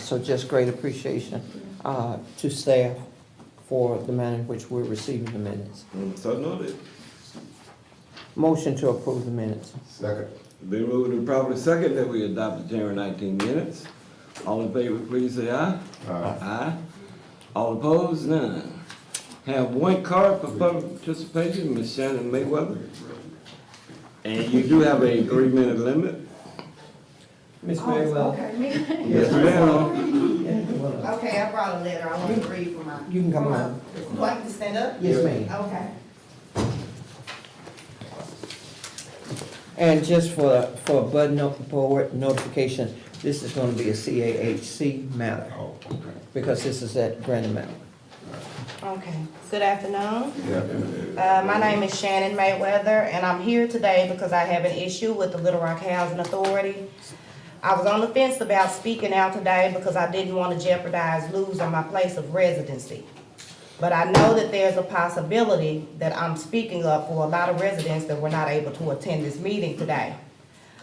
So just great appreciation to staff for the manner in which we're receiving the minutes. So noted. Motion to approve the minutes. Second. Been moved and probably second that we adopt the January 19 minutes. All in favor, please say aye. Aye. Aye. All opposed, none. Have one card for public participation, Ms. Shannon Mayweather. And you do have a 3-minute limit. Ms. Maywell. Okay, me? Yes, ma'am. Yeah, Okay, I brought a letter, I want to read from my. you can come on. Do I have to stand up? Yes, ma'am. Okay. And just for board notification, this is going to be a CAHC matter Oh, okay. because this is at Granite Mountain. Okay, good afternoon. Yeah. My name is Shannon Mayweather, and I'm here today because I have an issue with the Little Rock Housing Authority. I was on the fence about speaking out today because I didn't want to jeopardize losing my place of residency. But I know that there's a possibility that I'm speaking up for a lot of residents that were not able to attend this meeting today.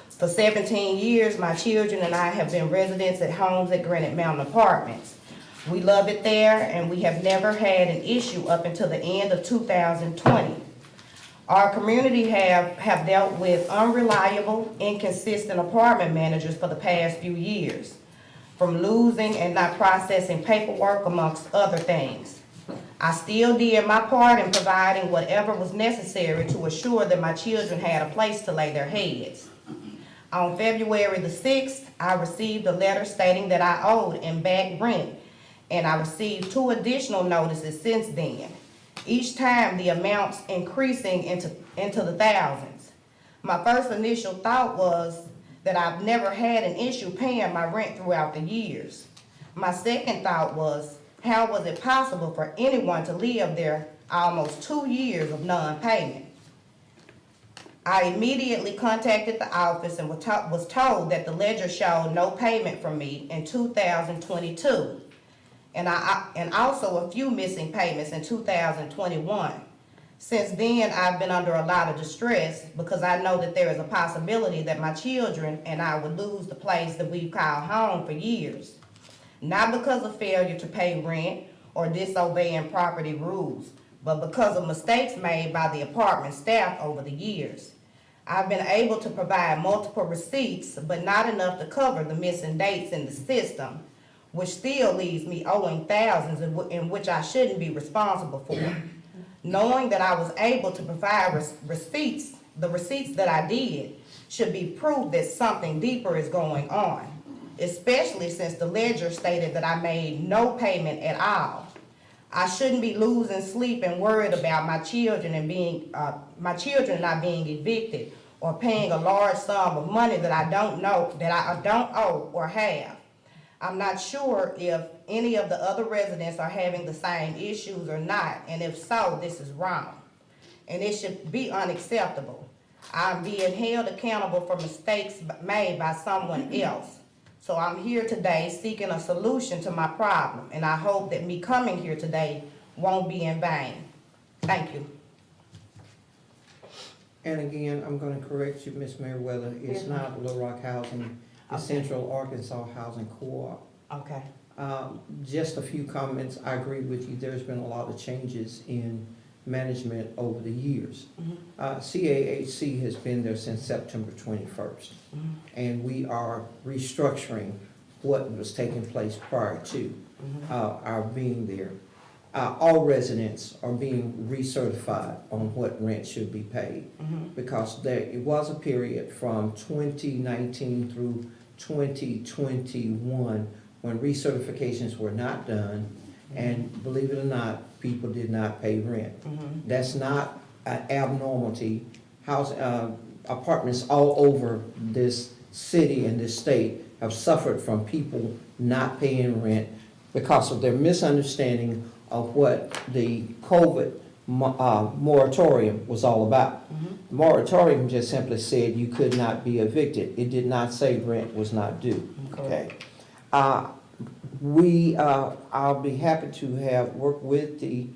For 17 years, my children and I have been residents at homes at Granite Mountain Apartments. We love it there, and we have never had an issue up until the end of 2020. Our community have dealt with unreliable, inconsistent apartment managers for the past few years, from losing and not processing paperwork, amongst other things. I still did my part in providing whatever was necessary to assure that my children had a place to lay their heads. On February the 6th, I received a letter stating that I owed in back rent, and I received 2 additional notices since then, each time the amounts increasing into the thousands. My first initial thought was that I've never had an issue paying my rent throughout the years. My second thought was, how was it possible for anyone to live there almost 2 years of non-payment? I immediately contacted the office and was told that the ledger showed no payment from me in 2022, and also a few missing payments in 2021. Since then, I've been under a lot of distress because I know that there is a possibility that my children and I would lose the place that we've called home for years. Not because of failure to pay rent or disobeying property rules, but because of mistakes made by the apartment staff over the years. I've been able to provide multiple receipts, but not enough to cover the missing dates in the system, which still leaves me owing thousands in which I shouldn't be responsible for. Knowing that I was able to provide receipts, the receipts that I did should be proof that something deeper is going on, especially since the ledger stated that I made no payment at all. I shouldn't be losing sleep and worried about my children not being evicted or paying a large sum of money that I don't owe or have. I'm not sure if any of the other residents are having the same issues or not, and if so, this is wrong, and it should be unacceptable. I'm being held accountable for mistakes made by someone else. So I'm here today seeking a solution to my problem, and I hope that me coming here today won't be in vain. Thank you. And again, I'm going to correct you, Ms. Meriwether. It's not Little Rock Housing, it's Okay. Central Arkansas Housing Co-op. Okay. Just a few comments. I agree with you. There's been a lot of changes in management over the years. CAHC has been there since September 21st, and we are restructuring what was taking place prior to our being there. All residents are being recertified on what rent should be paid, because it was a period from 2019 through 2021 when recertifications were not done, and believe it or not, people did not pay rent. That's not an abnormality. Apartments all over this city and this state have suffered from people not paying rent because of their misunderstanding of what the COVID moratorium was all about. The moratorium just simply said you could not be evicted. It did not say rent was not due. Okay. I'll be happy to have worked with the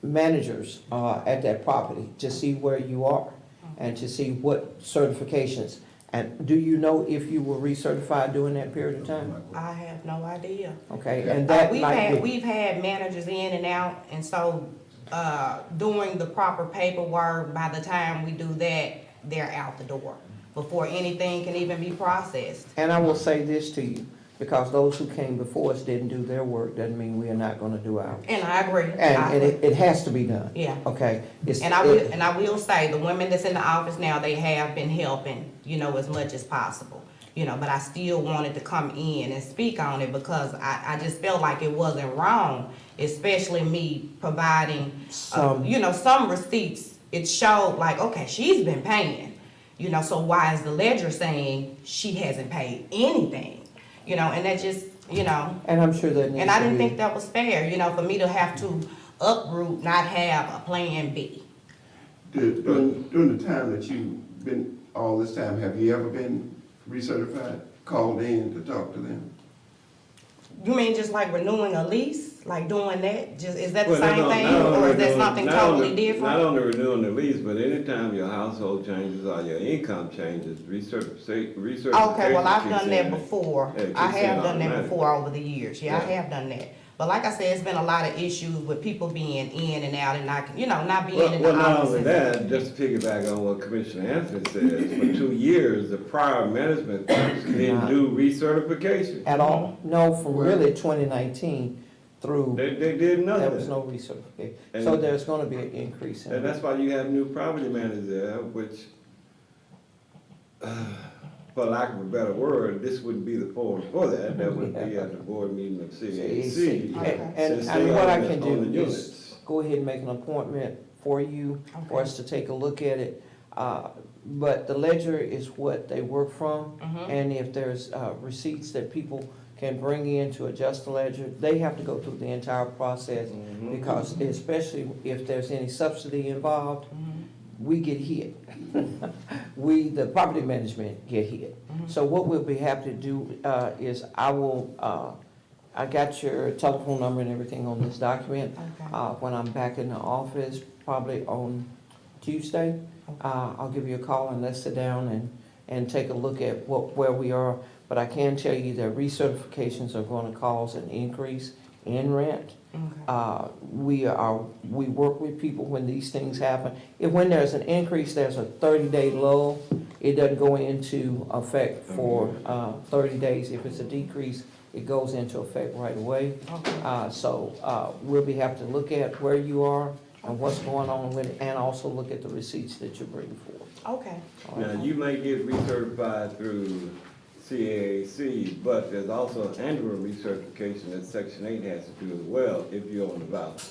managers at that property to see where you are and to see what certifications. And do you know if you were recertified during that period of time? I have no idea. Okay, and that might be. We've had managers in and out, and so, doing the proper paperwork, by the time we do that, they're out the door before anything can even be processed. And I will say this to you, because those who came before us didn't do their work, doesn't mean we are not gonna do ours. And I agree. And it has to be done. Yeah. Okay? And I will say, the women that's in the office now, they have been helping, as much as possible. But I still wanted to come in and speak on it because I just felt like it wasn't wrong, especially me providing, some receipts. It showed like, okay, she's been paying, so why is the ledger saying she hasn't paid anything? And that just, And I'm sure that needs and I to didn't be- think that was fair, for me to have to uproot, not have a plan B. During the time that you've been, all this time, have you ever been recertified, called in to talk to them? You mean just like renewing a lease, like doing that? Is that the Well, same thing, or is that something totally Not different? only renewing the lease, but anytime your household changes or your income changes, recertification. Okay, well, I've kicks done that in. before. Yeah, it I kicks in have done that automatic. before over the years. Yeah, I Yeah. have done that. But like I said, it's been a lot of issues with people being in and out and not being Well, in the not office. only that, just to piggyback on what Commissioner Anthony says, for 2 years, the prior management didn't do recertification. At all? No, from really 2019 through, They did none there of was that. no recertification. And- So there's gonna be an increase in And that. that's why you have new property managers there, which, for lack of a better word, this wouldn't be the forum for that. That would be at the board meeting of CAC. Okay. And Since they what I own can the do is units. go ahead and make an appointment for you, for us to take a look at it. But the ledger is what they work from, Mhm. and if there's receipts that people can bring in to adjust the ledger, they have to go through the entire process, Mhm. because especially if there's any subsidy involved, we get hit. We, the property management, get hit. So what we'll be happy to do is I got your telephone number and everything on this document. Okay. When I'm back in the office, probably on Tuesday, I'll give you a call and let's sit down and take a look at where we are. But I can tell you that recertifications are going to cause an increase in rent. Okay. We work with people when these things happen. When there's an increase, there's a 30-day lull. It doesn't go into effect for 30 days. If it's a decrease, it goes into effect right away. Okay. So we'll be happy to look at where you are and what's going on with it, and also look at the receipts that you bring forth. Okay. Now, you may get recertified through CAC, but there's also annual recertification that Section 8 has to do as well if you're on the voucher.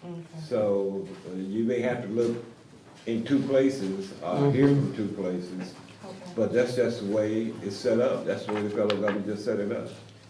Okay. So you may have to look in 2 places, hear from 2 places, Okay. but that's just the way it's set up. That's the way the federal government just set it up.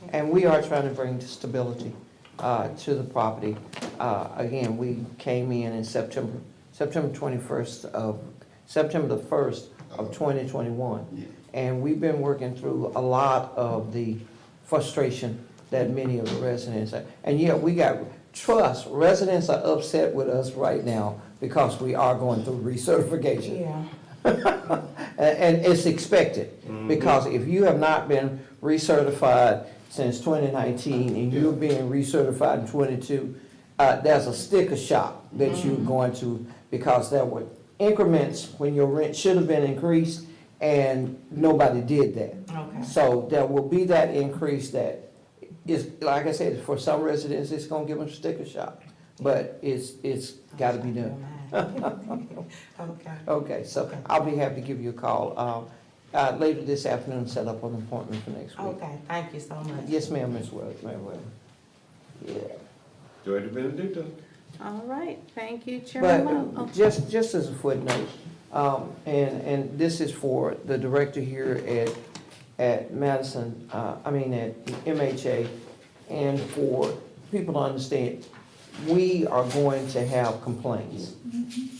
And we are trying to bring stability to the property. Again, we came in September 21st of, September the 1st of 2021. And we've been working through a lot of the frustration that many of the residents have. And yeah, we got trust. Residents are upset with us right now because we are going through recertification. Yeah. And it's expected, because if you have not been recertified since 2019 and you're being recertified in 22, there's a sticker shock that you're going to, because there were increments when your rent should have been increased and nobody did that. Okay. So there will be that increase that is, like I said, for some residents, it's gonna give them sticker shock, but it's gotta be done. Okay. Okay, so I'll be happy to give you a call, later this afternoon, set up an appointment for next week. Okay, thank you so much. Yes, ma'am, Ms. Wells, yeah. Georgia Benedicto. All right, thank you, Chairman. But just as a footnote, and this is for the director here at Madison, at MHA, and for people to understand, we are going to have complaints.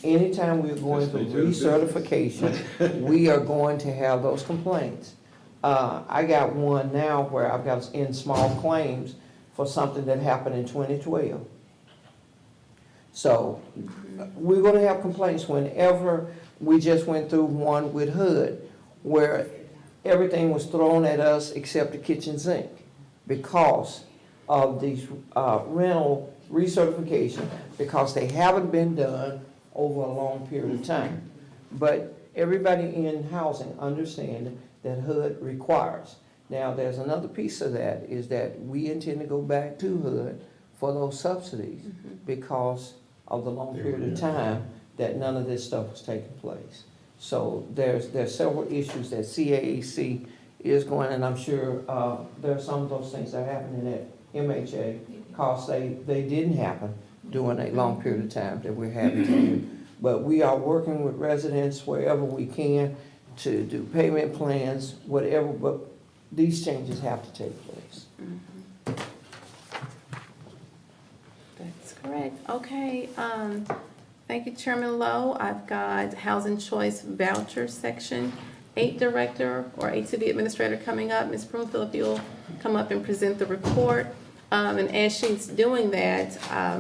Anytime we're going through recertification, we are going to have those complaints. I got one now where I've got in small claims for something that happened in 2012. So we're gonna have complaints whenever. We just went through one with HUD. where everything was thrown at us except the kitchen sink because of these rental recertification, because they haven't been done over a long period of time. But everybody in housing understands that HUD requires. Now, there's another piece of that, is that we intend to go back to HUD for those subsidies because of the long period of time that none of this stuff was taking place. So there's several issues that CAAC is going, and I'm sure there are some of those things that are happening at MHA because they didn't happen during a long period of time that we're having to do. But we are working with residents wherever we can to do payment plans, whatever, but these changes have to take place. That's correct. Okay, thank you, Chairman Lowe. I've got Housing Choice Voucher Section 8 Director or HCB Administrator coming up. Ms. Broomfield, if you'll come up and present the report. And as she's doing that, I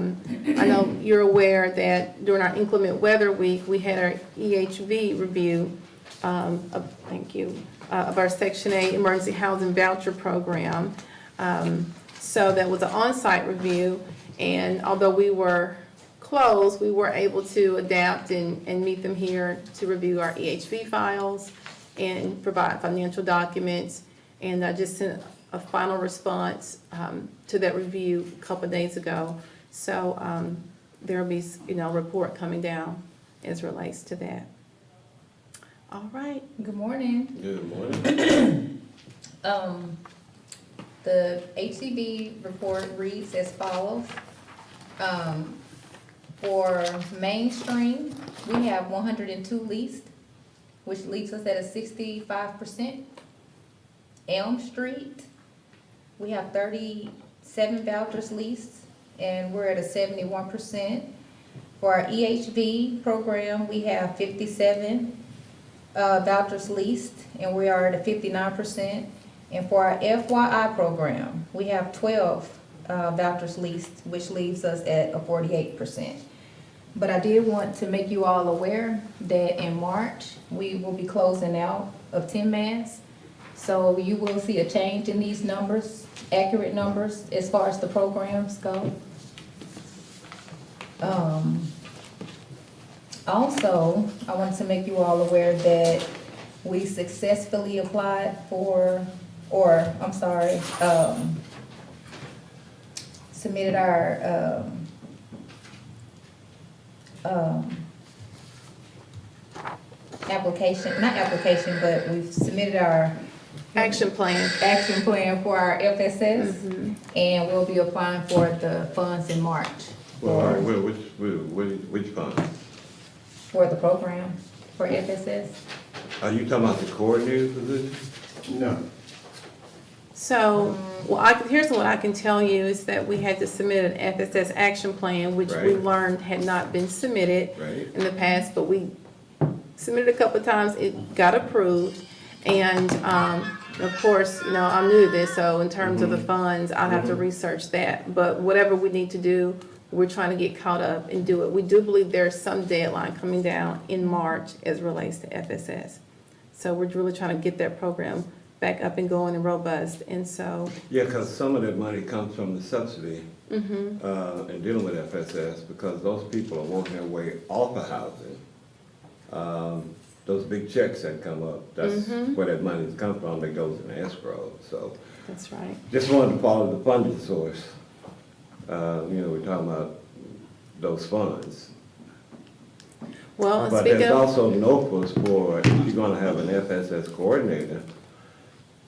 know you're aware that during our inclement weather week, we had our EHV review of our Section 8 Emergency Housing Voucher Program. So that was an on-site review, and although we were closed, we were able to adapt and meet them here to review our EHV files and provide financial documents. And I just sent a final response to that review a couple of days ago. So there'll be, a report coming down as relates to that. All right. Good morning. Good morning. The HCB report reads as follows. For Mainstream, we have 102 leased, which leaves us at a 65%. Elm Street, we have 37 vouchers leased, and we're at a 71%. For our EHV program, we have 57 vouchers leased, and we are at a 59%. And for our FYI program, we have 12 vouchers leased, which leaves us at a 48%. But I did want to make you all aware that in March, we will be closing out of 10 Mass. So you will see a change in these numbers, accurate numbers, as far as the programs go. Also, I wanted to make you all aware that we successfully applied for, submitted our, but we've submitted our Action plan. for our FSS, and we'll be applying for the funds in March Well, all right, which fund? for the program for FSS. Are you talking about the coordinator position? No. So, here's what I can tell you is that we had to submit an FSS action plan, which we Right. learned had not been submitted Right. in the past, but we submitted a couple of times, it got approved. And, of course, I'm new to this, so in terms of the funds, I'll have to research that. But whatever we need to do, we're trying to get caught up and do it. We do believe there's some deadline coming down in March as relates to FSS. So we're really trying to get that program back up and going and robust, and so. Yeah, because some of that money comes from the subsidy in dealing with FSS, because those people are working their way off of housing. Those big checks that come up, that's where that money's come from, that goes in escrow, so. That's right. Just wanted to follow the funding source. We're talking about those funds. Well, and But speak there's of, also NOFAs for, if you're gonna have an FSS coordinator,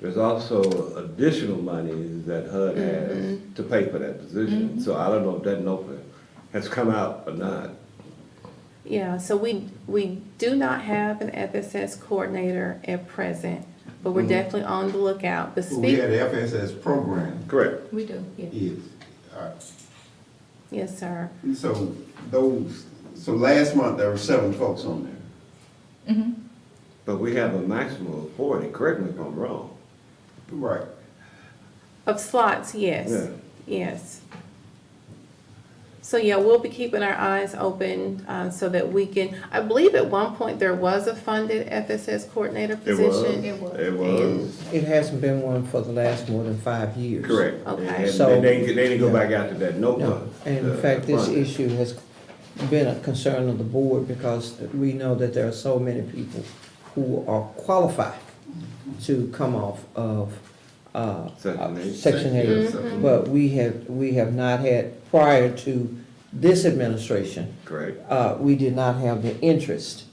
there's also additional monies that HUD has to pay for that position. So I don't know if that NOFA has come out or not. yeah, so we do not have an FSS coordinator at present, but we're definitely on the lookout. But We speak, had the FSS program. Correct. We do, yeah. Is, all right. yes, sir. So so last month there were 7 folks on there. But we have a maximum of 40, correct me if I'm wrong. Right. Of slots, yes, Yeah. yes. So yeah, we'll be keeping our eyes open, so that we can, I believe at one point there was a funded FSS coordinator It was, position. it was, It hasn't been one for the last more than 5 years. correct. Okay. And So- they didn't go yeah. back after that, no No, fund. and in fact, this funding. issue has been a concern of the board because we know that there are so many people who are qualified to come off of, Section 8. Section 8. Mm-hmm. But we have not had, prior to this administration, Correct. we did not have the interest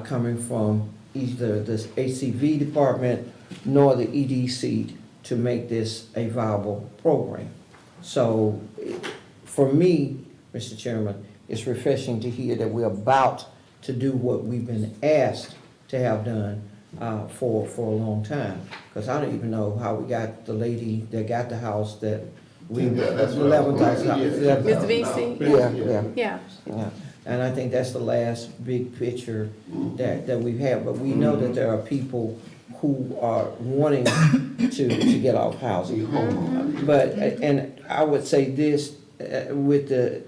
coming from either the HCV department nor the EDC to make this a viable program. So for me, Mr. Chairman, it's refreshing to hear that we're about to do what we've been asked to have done for a long time. Because I don't even know how we got the lady that got the house that we, Yeah, that's what I was $11,000. gonna say. Mr. VC? Yeah. Yeah, Yeah, and I think that's the last big picture that we've had, but we know that there are people who are wanting to get off See, housing. homeowner. But, and I would say this, with the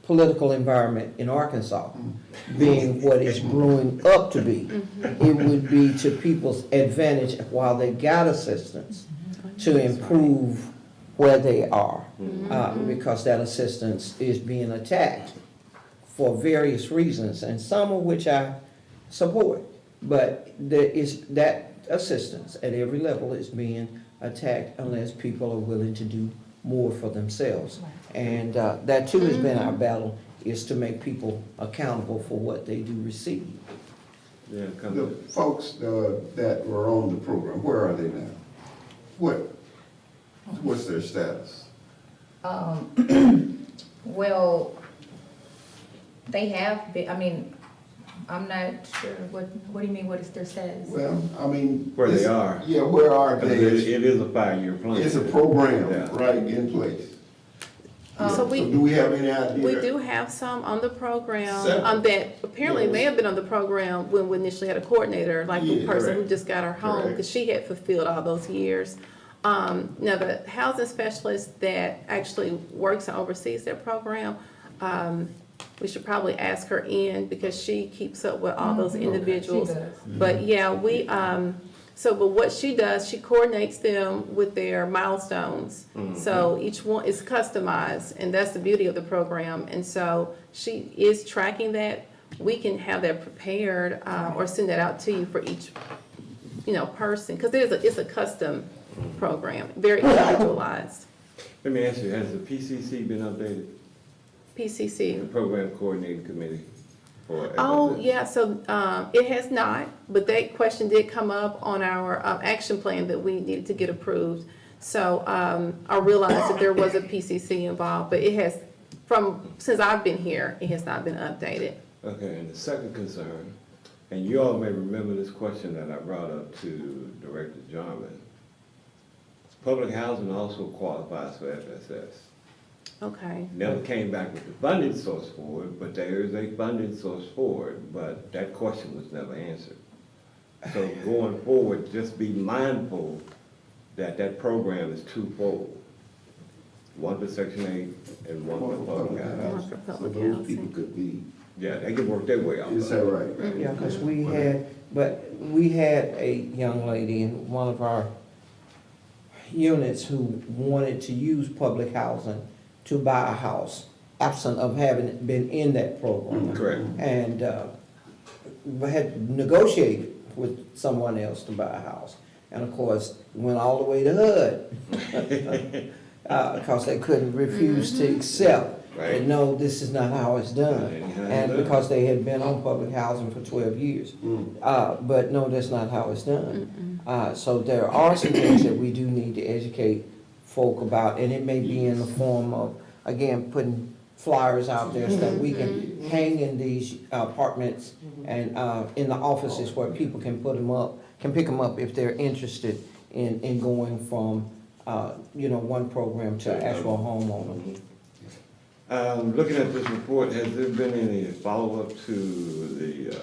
political environment in Arkansas being what it's growing up to be, it would be to people's advantage while they got assistance to improve where they are. Because that assistance is being attacked for various reasons, and some of which I support. But there is, that assistance at every level is being attacked unless people are willing to do more for themselves. And that too has been our battle, is to make people accountable for what they do receive. Yeah, come The folks that were on the program, where are they now? What's their status? Well, they have been, I mean, I'm not sure, what do you mean, what is their status? Well, I mean. Where they it's- are. Yeah, where are It they? is a 5-year plan. It's a program, Yeah. right, in place. So we- do we have any idea? we do have some on the program, Several. that apparently may Yes. have been on the program when we initially had a coordinator, like the Yeah, person who correct. just got her home, Correct. because she had fulfilled all those years. Now, the housing specialist that actually works and oversees that program, we should probably ask her in, because she keeps up with all those individuals. She does. But yeah, but what she does, she coordinates them with their milestones. So each one is customized, and that's the beauty of the program. And so she is tracking that. We can have that prepared, or send that out to you for each, person, because it's a custom program, very individualized. Let me ask you, has the PCC been updated? The PCC. Program Coordinating Committee for Oh, FSS? yeah, so, it has not, but that question did come up on our, action plan that we needed to get approved. So, I realized that there was a PCC involved, but it has, since I've been here, it has not been updated. Okay, and the second concern, and you all may remember this question that I brought up to Director Jarman. Public housing also qualifies for FSS. Okay. Never came back with the funding source for it, but there is a funding source for it, but that question was never answered. So going forward, just be mindful that that program is twofold. One for Section 8 and one for public housing. One for So public those housing. people could be, Yeah, they can work their way out. is that right? Yeah, because we had a young lady in one of our units who wanted to use public housing to buy a house, absent of having been in that program. Correct. And we had negotiated with someone else to buy a house. And of course, went all the way to HUD. Because they couldn't refuse to accept. Right. And no, this is not how it's done. That ain't how it's And done. because they had been on public housing for 12 years. But no, that's not how it's done. So there are some things that we do need to educate folk about, and it may be in the form of, again, putting flyers out there so that we can hang in these apartments and in the offices where people can put them up, can pick them up if they're interested in going from, one program to actual homeowner. Looking at this report, has there been any follow-up to the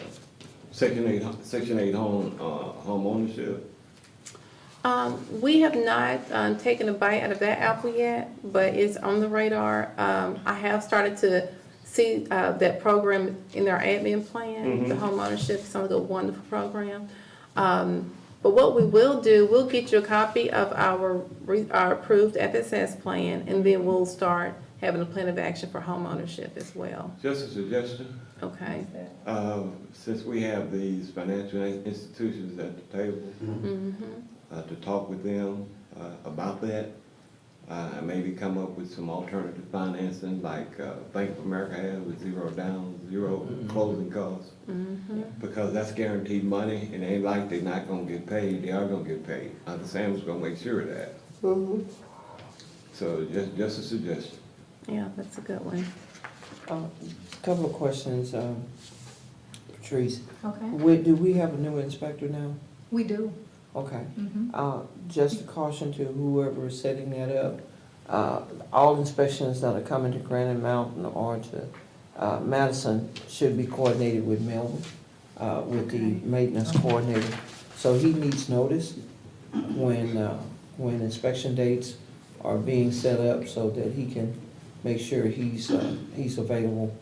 Section 8 home ownership? We have not taken a bite out of that apple yet, but it's on the radar. I have started to see that program in our admin plan, the home ownership. It sounds like a wonderful program. But what we will do, we'll get you a copy of our approved FSS plan, and then we'll start having a plan of action for home ownership as well. Just a suggestion, Okay. since we have these financial institutions at the table, to talk with them about that, and maybe come up with some alternative financing like Bank of America has with zero down, zero closing costs. Because that's guaranteed money, and it ain't like they're not gonna get paid, they are gonna get paid. The Sam's gonna make sure of that. So just a suggestion. Yeah, that's a good one. Couple of questions, Patrice. Okay, Do we have a new inspector now? we do. Okay. Mhm. Just a caution to whoever is setting that up, all inspections that are coming to Granite Mountain or to Madison should be coordinated with Melvin, with the maintenance coordinator. So he needs notice when inspection dates are being set up so that he can make sure he's available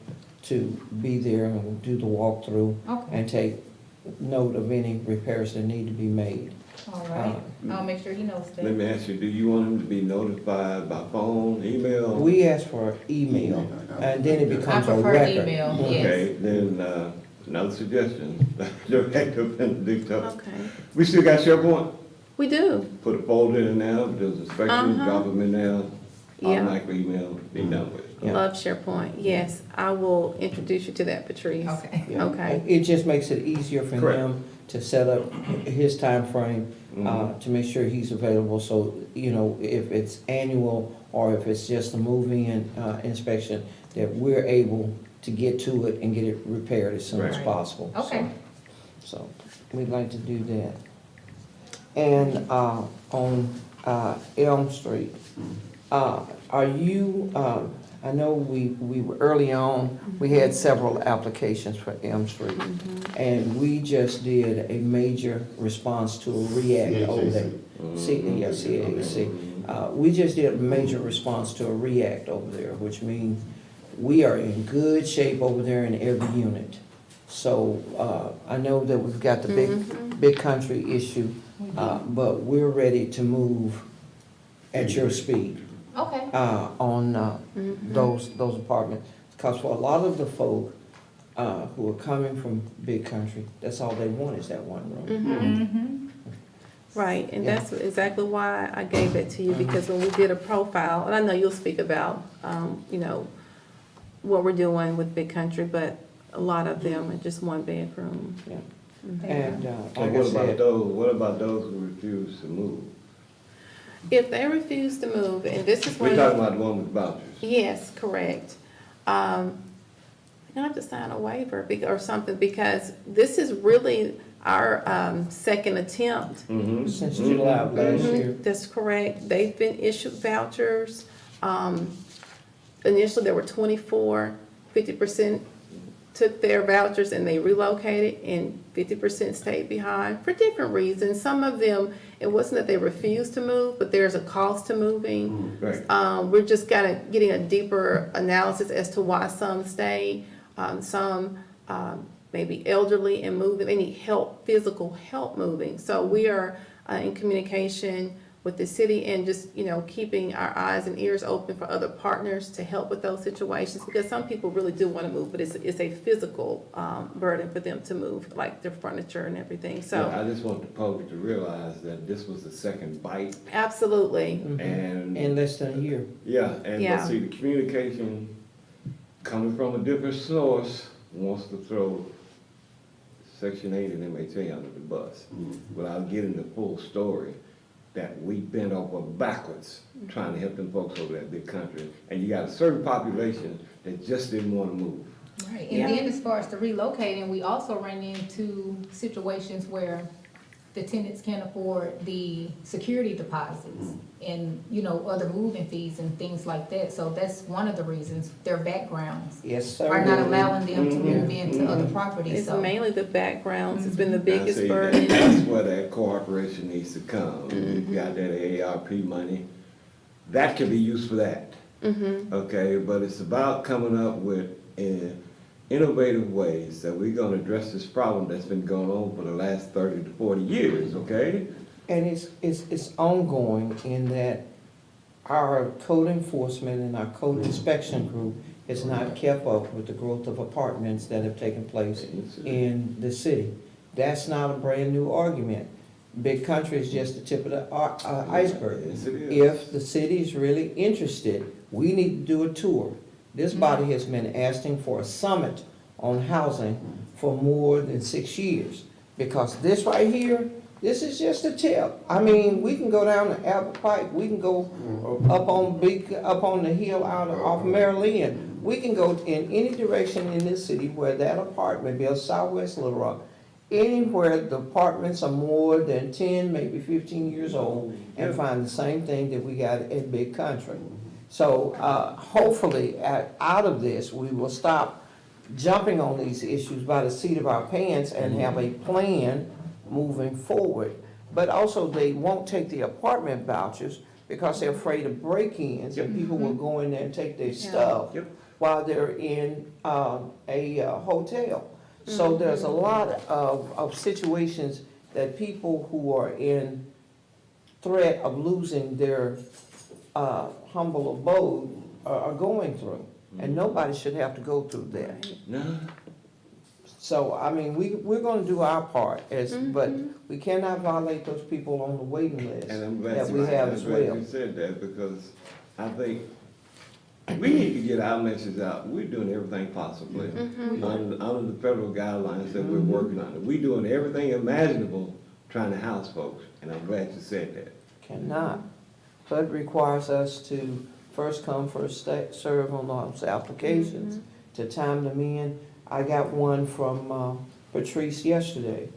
to be there and do the walkthrough Okay, and take note of any repairs that need to be made. all right. I'll make sure he knows Let that. me ask you, do you want him to be notified by phone, email? We ask for email, and then it I becomes a prefer record. email, yes. Okay, then, another suggestion, Director Benedicto. Okay. We still got SharePoint? We do. Put a folder in there, does inspection, drop them in there, Yeah. automatically email, be done with it. Yeah. Love SharePoint. Yes, I will introduce you to that, Patrice. Okay. Yeah. Okay. It just makes it easier for Correct. him to set up his timeframe, to make sure he's available. So, if it's annual or if it's just a move-in inspection, that we're able to get to it and get it repaired as soon as Right. possible. Okay. So, we'd like to do that. And on Elm Street, are you, I know we were early on, we had several applications for Elm Street. And we just did a major response to a REACT over there. CAC. We just did a major response to a REACT over there, which means we are in good shape over there in every unit. So, I know that we've got the big country issue, but we're ready to move at your speed, Okay, on, those apartments. Because for a lot of the folk, who are coming from big country, that's all they want is that one room. Right, and Yeah. that's exactly why I gave that to you, because when we did a profile, and I know you'll speak about, what we're doing with Big Country, but a lot of them are just one bedroom. Yeah. Mhm. And, So like I what about said, what about those who refuse to move? If they refuse to move, and this is We're one. talking about the one with vouchers. Yes, correct. You're gonna have to sign a waiver or something, because this is really our second attempt. since July of last year, That's correct. They've been issued vouchers. Initially, there were 24, 50% took their vouchers and they relocated, and 50% stayed behind for different reasons. Some of them, it wasn't that they refused to move, but there's a cost to moving. Right. We're just kind of getting a deeper analysis as to why some stay, some maybe elderly and moving, they need help, physical help moving. So we are in communication with the city and just, keeping our eyes and ears open for other partners to help with those situations, because some people really do want to move, but it's a physical burden for them to move, like their furniture and everything, Yeah, so. I just want the public to realize that this was the second bite, Absolutely. and, in less than a year. yeah, and Yeah. but see, the communication coming from a different source wants to throw Section 8 and MHA under the bus, without getting the full story, that we bent over backwards trying to help them folks over that big country. And you got a certain population that just didn't want to move. right. Yeah. And then as far as the relocating, we also ran into situations where the tenants can't afford the security deposits. and, you know, other moving fees and things like that. So that's one of the reasons, their backgrounds Yes, sir. are not allowing them to move into other properties, It's so. mainly the backgrounds, it's been the Now, biggest see, burden. that's where that cooperation needs to come. We've got that ARP money. That could be used for that. Okay, but it's about coming up with innovative ways that we're gonna address this problem that's been going on for the last 30 to 40 years, okay? And it's ongoing in that our code enforcement and our code inspection group has not kept up with the growth of apartments that have taken place in the city. That's not a brand-new argument. Big country is just the tip of the iceberg. Yes, it is. If the city is really interested, we need to do a tour. This body has been asking for a summit on housing for more than 6 years. Because this right here, this is just a tip. I mean, we can go down to Albert Pike, we can go up on the hill off Maryland. We can go in any direction in this city where that apartment built Southwest Little Rock. Anywhere the apartments are more than 10, maybe 15 years old, and find the same thing that we got at Big Country. So hopefully, out of this, we will stop jumping on these issues by the seat of our pants and have a plan moving forward. But also, they won't take the apartment vouchers because they're afraid of break-ins, and people will go in there and take their stuff Yep. while they're in a hotel. So there's a lot of situations that people who are in threat of losing their humble abode are going through. And nobody should have to go through that. No, So, I mean, we're gonna do our part, but we cannot violate those people on the waiting list and I'm glad that we have as well. you said that, because I think we need to get our message out. We're doing everything possibly under the federal guidelines that we're working on. We're doing everything imaginable trying to house folks, and I'm glad you said that. Cannot. HUD requires us to first come, first serve on those applications, to time them in. I got one from Patrice yesterday,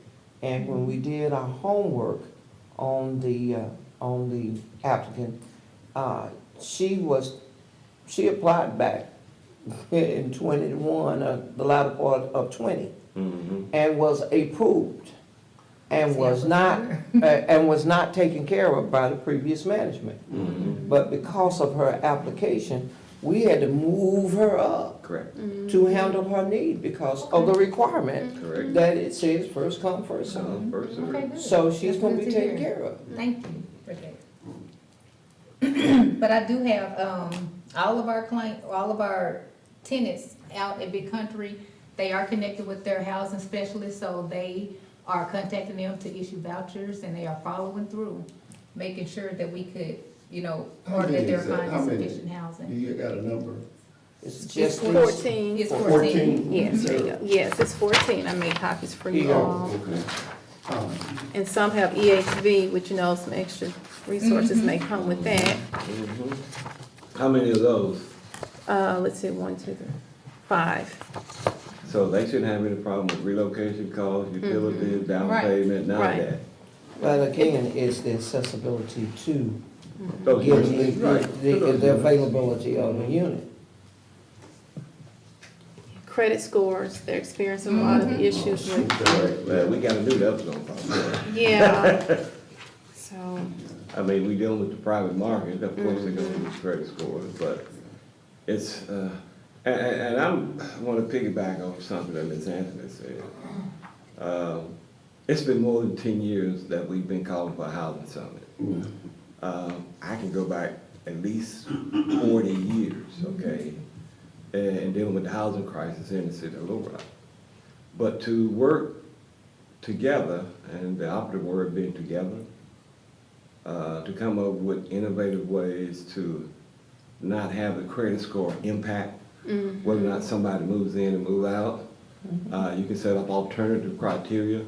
and when we did our homework on the applicant, she applied back in 21, the latter part of 20, and was approved, and was not taken care of by the previous management. But because of her application, we had to move her up Correct. to handle her need because of the requirement Correct. that it says first come, first serve. First of all. Okay, good. So she's That's gonna good be to taken hear. care of. Thank you for that. But I do have, all of our tenants out at Big Country, they are connected with their housing specialists, so they are contacting them to issue vouchers, and they are following through, making sure that we could, you know, How or many that they're is that? How finding many? sufficient housing. You got a number? It's It's just 14. It's 14. 14. Yes, there you go. Yes, it's 14. I made copies for you Here. all. Okay. And some have EHV, which, you know, some extra resources may come with that. How many of those? Let's see, 1, 2, 3, 5. So they shouldn't have any problem with relocation costs, utilities, down Right. payment, none of Right. that. But again, it's the accessibility to Those give persons, the right. the availability of a unit. Credit scores, they're experiencing a lot of issues with, Well, we gotta do the upzone problem. yeah. So, I mean, we dealing with the private market, of course they're gonna use credit scores, but it's, and I wanna piggyback off something that Ms. Anthony said. It's been more than 10 years that we've been calling for a housing summit. I can go back at least 40 years, okay, and dealing with the housing crisis in the city of Little Rock. But to work together, and the operative word being together, to come up with innovative ways to not have the credit score impact whether or not somebody moves in and move out. You can set up alternative criteria.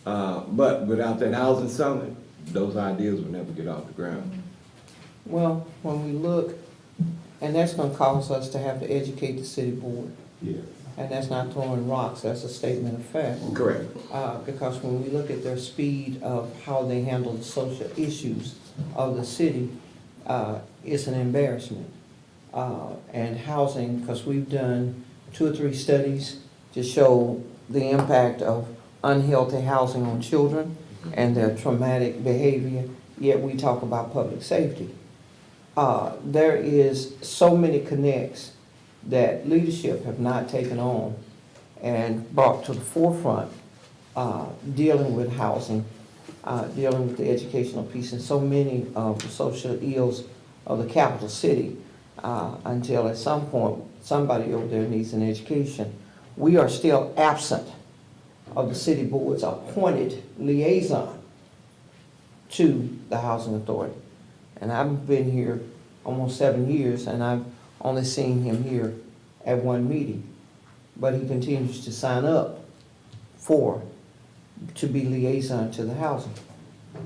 But without that housing summit, those ideas will never get off the ground. Well, when we look, and that's gonna cause us to have to educate the city board. Yeah. And that's not throwing rocks, that's a statement of fact. Correct. Because when we look at their speed of how they handle the social issues of the city, it's an embarrassment. And housing, because we've done 2 or 3 studies to show the impact of unhealthy housing on children and their traumatic behavior, yet we talk about public safety. There is so many connects that leadership have not taken on and brought to the forefront, dealing with housing, dealing with the educational piece, and so many of the social ills of the capital city, until at some point, somebody over there needs an education. We are still absent of the city board's appointed liaison to the housing authority. And I've been here almost 7 years, and I've only seen him here at 1 meeting. But he continues to sign up to be liaison to the housing.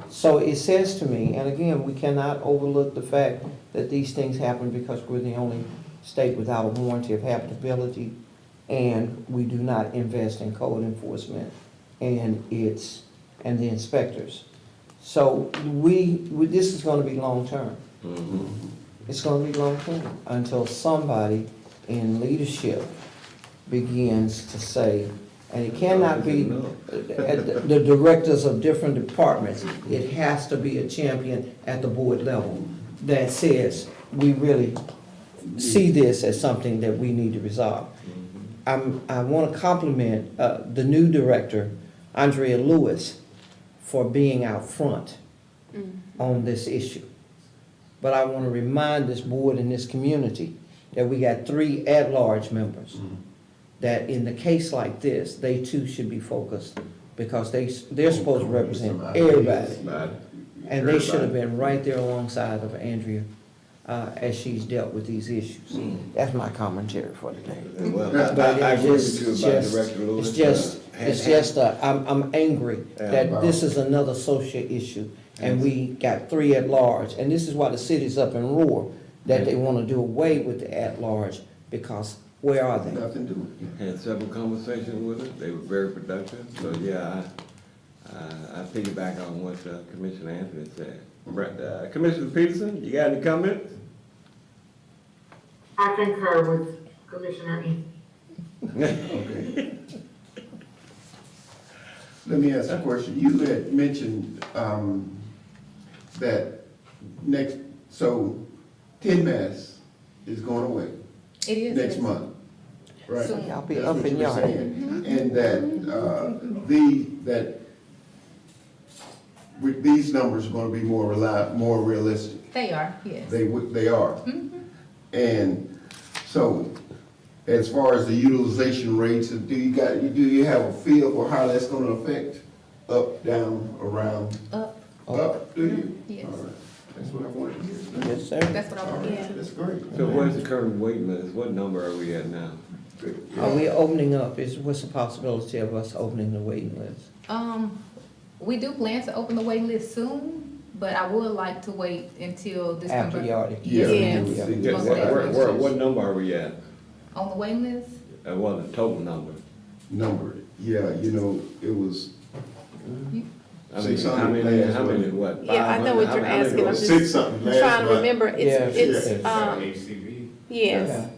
So it says to me, and again, we cannot overlook the fact that these things happen because we're the only state without a warranty of habitability, and we do not invest in code enforcement and the inspectors. So this is gonna be long-term. It's gonna be long-term until somebody in leadership begins to say, and it cannot be the directors of different departments. It has to be a champion at the board level that says, we really see this as something that we need to resolve. I want to compliment the new director, Andrea Lewis, for being out front on this issue. But I want to remind this board and this community that we got 3 at-large members, that in the case like this, they too should be focused, because they're supposed to represent everybody. And they should have been right there alongside of Andrea as she's dealt with these issues. That's my commentary for today. Well, But I agree it's with you about just- Director Lewis. It's just, I'm angry that this is another social issue, and we got 3 at large, and this is why the city's up in roar, that they wanna do away with the at large, because where are they? Nothing to it. Had several conversations with it, they were very productive, so yeah, I piggyback on what Commissioner Anthony said. Commissioner Peterson, you got any comments? I concur with Commissioner E. Okay. Let me ask a question. You had mentioned, that so 10 Mass is going away It is. next month, right? Soon. Y'all be That's up what in you were yard. saying. And that, these numbers are gonna be more realistic. They are, yes. They are. And so, as far as the utilization rates, do you have a feel for how that's gonna affect up, down, around? Up, Up, do you? Yes. All right. That's what I wanted to hear. Yes, sir. that's what I All want to right, hear. that's great. So where's the current waiting list? What number are we at now? Good. Are we opening up? What's the possibility of us opening the waiting list? We do plan to open the wait list soon, but I would like to wait until this After comes you already. Yeah. Yes. we do. Yeah, Most what number are we at? on the wait list. Well, the total number. Numbered, yeah, it was, I mean, 600 how many, last month. what? Yeah, I know what 500? you're How many asking. I'm was- just 6-something last trying to month. remember. It's, HCV, yes.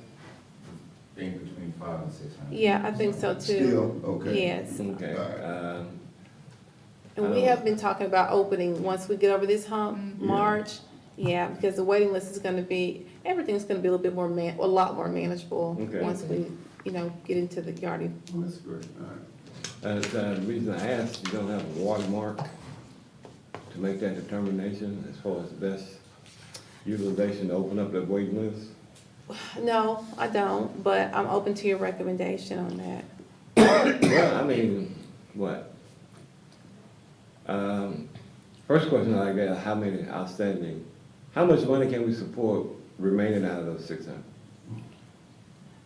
being between 500 and 600. Yeah, I think so too. Still, okay. Yes. Okay, And we have been talking about opening, once we get over this hump, March, yeah, because the waiting list is gonna be, everything's gonna be a little bit more a lot more manageable Okay. once we, get into the yardie. Well, that's great, all right. the reason I asked, you don't have a watermark to make that determination as far as the best utilization to open up that waiting list? No, I don't, but I'm open to your recommendation on that. Well, I mean, what? First question I got, how many outstanding, how much money can we support remaining out of those 600?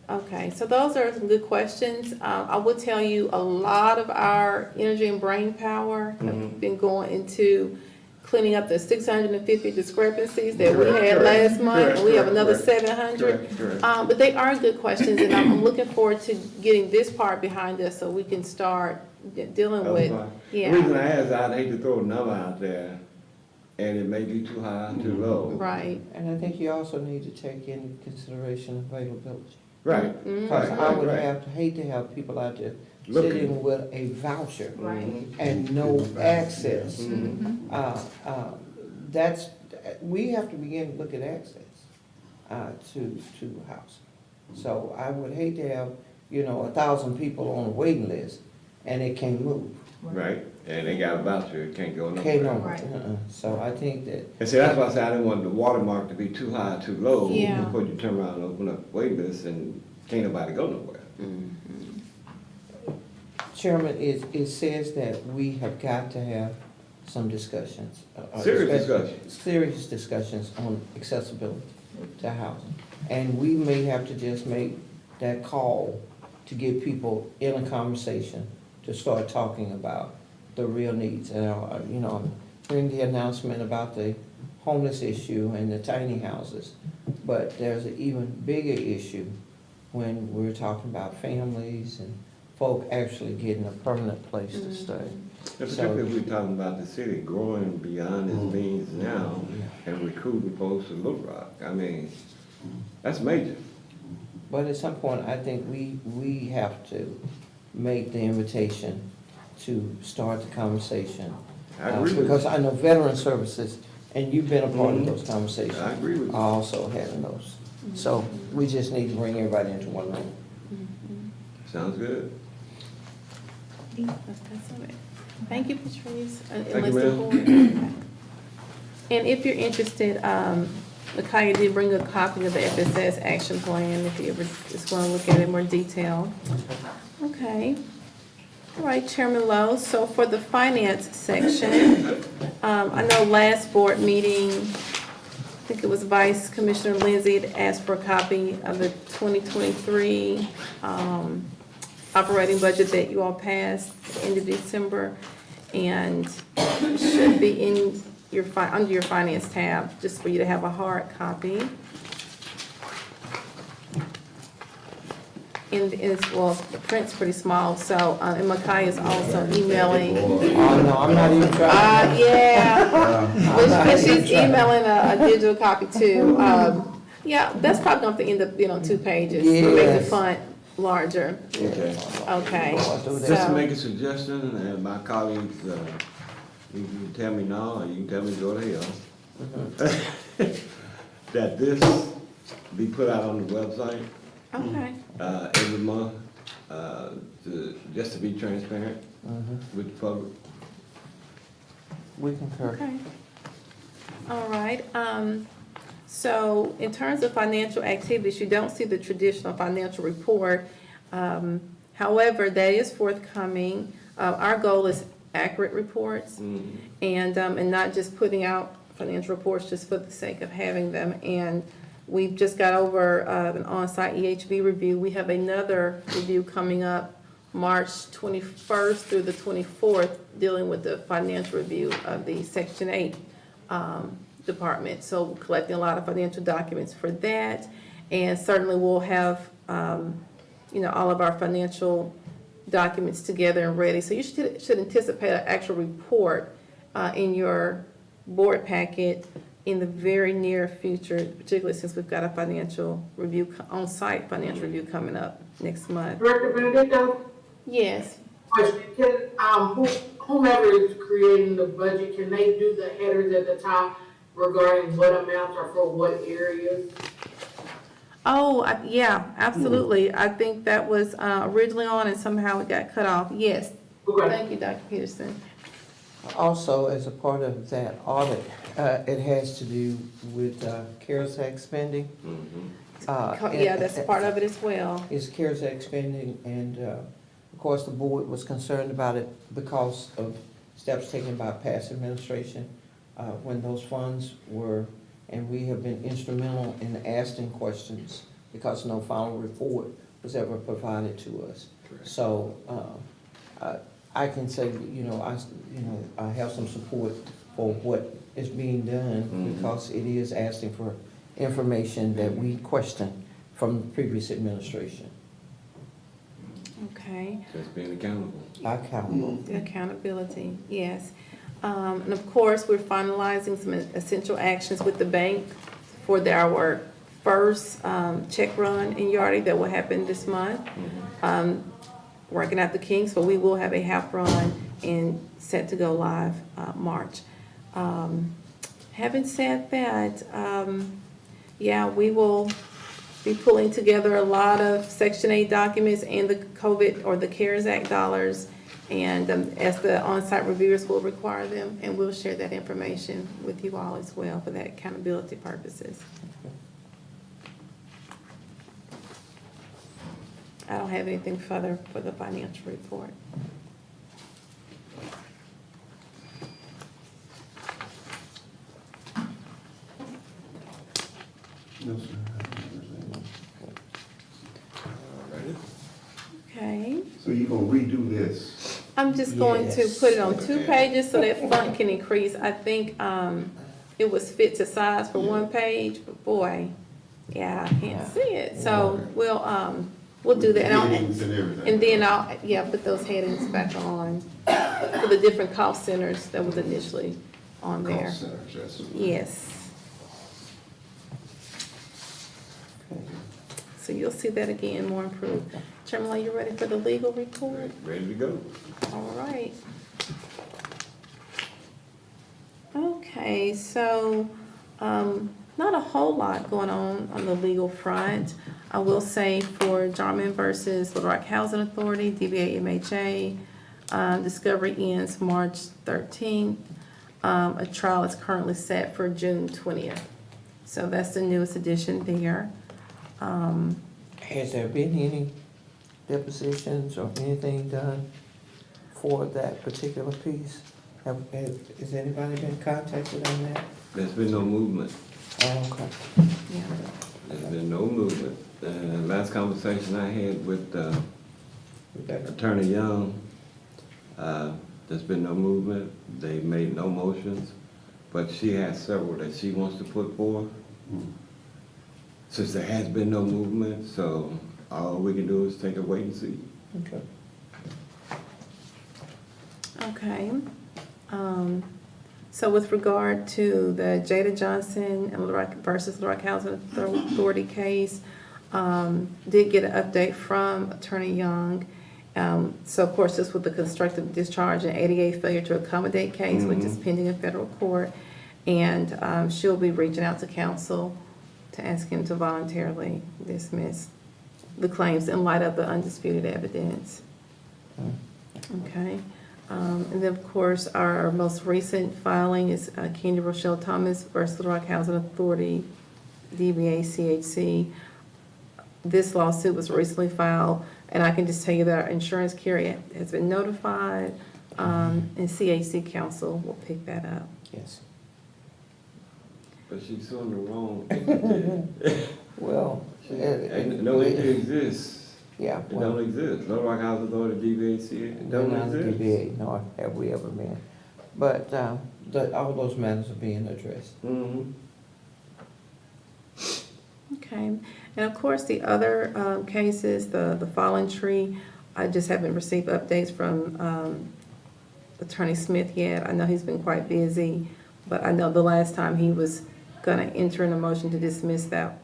Okay, so those are some good questions. I will tell you, a lot of our energy and brain power have been going into cleaning up the 650 discrepancies that we Correct, had correct, last month, and we have correct, another correct. 700. Correct. But they are good questions, and I'm looking forward to getting this part behind us so we can start dealing That was with, fine. yeah. The reason I asked, I'd hate to throw a number out there, and it may be too high, too low. Right. And I think you also need to take into consideration availability. Right. Because Mhm. I would Right. hate to have people out there Looking. sitting with a voucher Right. and no access. Mhm. That's, we have to begin to look at access to housing. So I would hate to have, 1,000 people on a waiting list and it can't move. Right, and they got a voucher, it can't go Can't nowhere. move. Right. So I think that, And see, that's why I said I didn't want the watermark to be too high, too low. Yeah. Before you turn around and open up wait lists and can't nobody go nowhere. Chairman, it says that we have got to have some discussions. Serious especially discussions. Serious discussions on accessibility to housing. And we may have to just make that call to get people in a conversation to start talking about the real needs. And, bring the announcement about the homeless issue and the tiny houses. But there's an even bigger issue when we're talking about families and folk actually getting a permanent place to stay. And particularly if we're talking about the city growing beyond its means now and recruiting folks to Little Rock. I mean, that's major. But at some point, I think we have to make the invitation to start the conversation. I agree with Because you. I know veteran services, and you've been a part of those conversations. I agree with you. Are also having those. So we just need to bring everybody into one room. Sounds good. That's all right. Thank you, Patrice. Thank you, Unless the ma'am. board- okay. And if you're interested, Micaiah did bring a copy of the FSS action plan, if you ever just want to look at it in more detail. Okay. All right, Chairman Lowe, so for the finance section, I know last board meeting, I think it was Vice Commissioner Lindsay had asked for a copy of the 2023 operating budget that you all passed end of December, and it should be in your, under your finance tab, just for you to have a hard copy. And it's, well, the print's pretty small, so, and Micaiah is also emailing. Oh, no, I'm not even trying. Yeah, but she's emailing a digital copy too. Yeah, that's probably going to end up being on 2 pages, to make the Yes. font larger. Okay. Okay. Just to So- make a suggestion, and my colleagues, you can tell me now, or you can tell me go to hell, that this be put out on the website Okay, every month, just to be transparent with the public. We concur. okay. All right, so in terms of financial activities, you don't see the traditional financial report. However, that is forthcoming. Our goal is accurate reports and not just putting out financial reports just for the sake of having them. And we've just got over an on-site EHB review. We have another review coming up March 21st through the 24th, dealing with the financial review of the Section 8 department. So we're collecting a lot of financial documents for that. And certainly we'll have, all of our financial documents together and ready. So you should anticipate an actual report in your board packet in the very near future, particularly since we've got a financial review, on-site financial review coming up next month. Director Benedicto, Yes. question, can, whomever is creating the budget, can they do the headers at the top regarding what amounts are for what areas? Oh, yeah, absolutely. I think that was originally on and somehow it got cut off. Yes. Okay. Thank you, Dr. Peterson. Also, as a part of that audit, it has to do with CARES Act spending. Yeah, that's part of it as well. It's CARES Act spending, and of course, the board was concerned about it because of steps taken by past administration when those funds were, and we have been instrumental in asking questions because no final report was ever provided to us. Correct. So I can say, I have some support for what is being done, Mhm. because it is asking for information that we question from the previous administration. Okay. Just being accountable. Accountable. The accountability, yes. And of course, we're finalizing some essential actions with the bank for our first check run in Yardley that will happen this month. Working out the kinks, but we will have a half run and set to go live March. Having said that, yeah, we will be pulling together a lot of Section 8 documents and the COVID or the CARES Act dollars, and as the on-site reviewers will require them, and we'll share that information with you all as well for that accountability purposes. I don't have anything further for the financial report. No, sir. Okay, So you gonna redo this? I'm just going to Yes. put it on 2 pages so that font can increase. I think, it was fit to size for 1 page, but boy, yeah, I can't see it. So we'll do that. And I'll- Headings and everything. And then I'll put those headings back on for the different cost centers that was initially on there. Cost centers, yes. Yes. So you'll see that again, more improved. Chairman, are you ready for the legal report? Ready to go. All right. Okay, so, not a whole lot going on the legal front. I will say for Jarman versus Little Rock Housing Authority, DBA MHA, discovery ends March 13th. A trial is currently set for June 20th. So that's the newest addition there. Has there been any depositions or anything done for that particular piece? Has anybody been contacted on that? There's been no movement. Oh, okay. Yeah. There's been no movement. Last conversation I had with Attorney Young, there's been no movement. They made no motions, but she has several that she wants to put forth. Since there has been no movement, so all we can do is take a wait and see. Okay. Okay. So with regard to the Jada Johnson and Little Rock versus Little Rock Housing Authority case, did get an update from Attorney Young. So of course, this was the constructive discharge and ADA failure to accommodate case, which is pending in federal court. And she'll be reaching out to counsel to ask him to voluntarily dismiss the claims in light of the undisputed evidence. Okay. And then, of course, our most recent filing is Candy Rochelle Thomas versus Little Rock Housing Authority, DBA CHC. This lawsuit was recently filed, and I can just tell you that our insurance carrier has been notified, and CHC counsel will pick that up. Yes. But she's suing the wrong entity. Well, No entity exists. yeah. It don't exist. Little Rock Housing Authority, DVAC, it don't exist. DBA, nor have we ever been. But all those matters are being addressed. Mhm. Okay, and of course, the other cases, the fallen tree, I just haven't received updates from Attorney Smith yet. I know he's been quite busy, but I know the last time he was gonna enter in a motion to dismiss that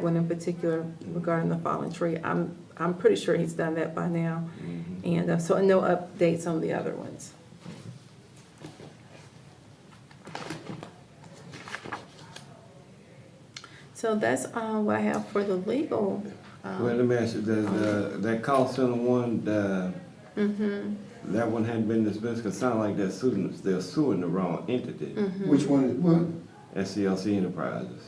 one in particular regarding the fallen tree. I'm pretty sure he's done that by now. And so no updates on the other ones. So that's what I have for the legal. Well, let me ask you, that call center one, that one hadn't been dismissed, cause it sound like they're suing the wrong entity. Which one is what? SCLC Enterprises.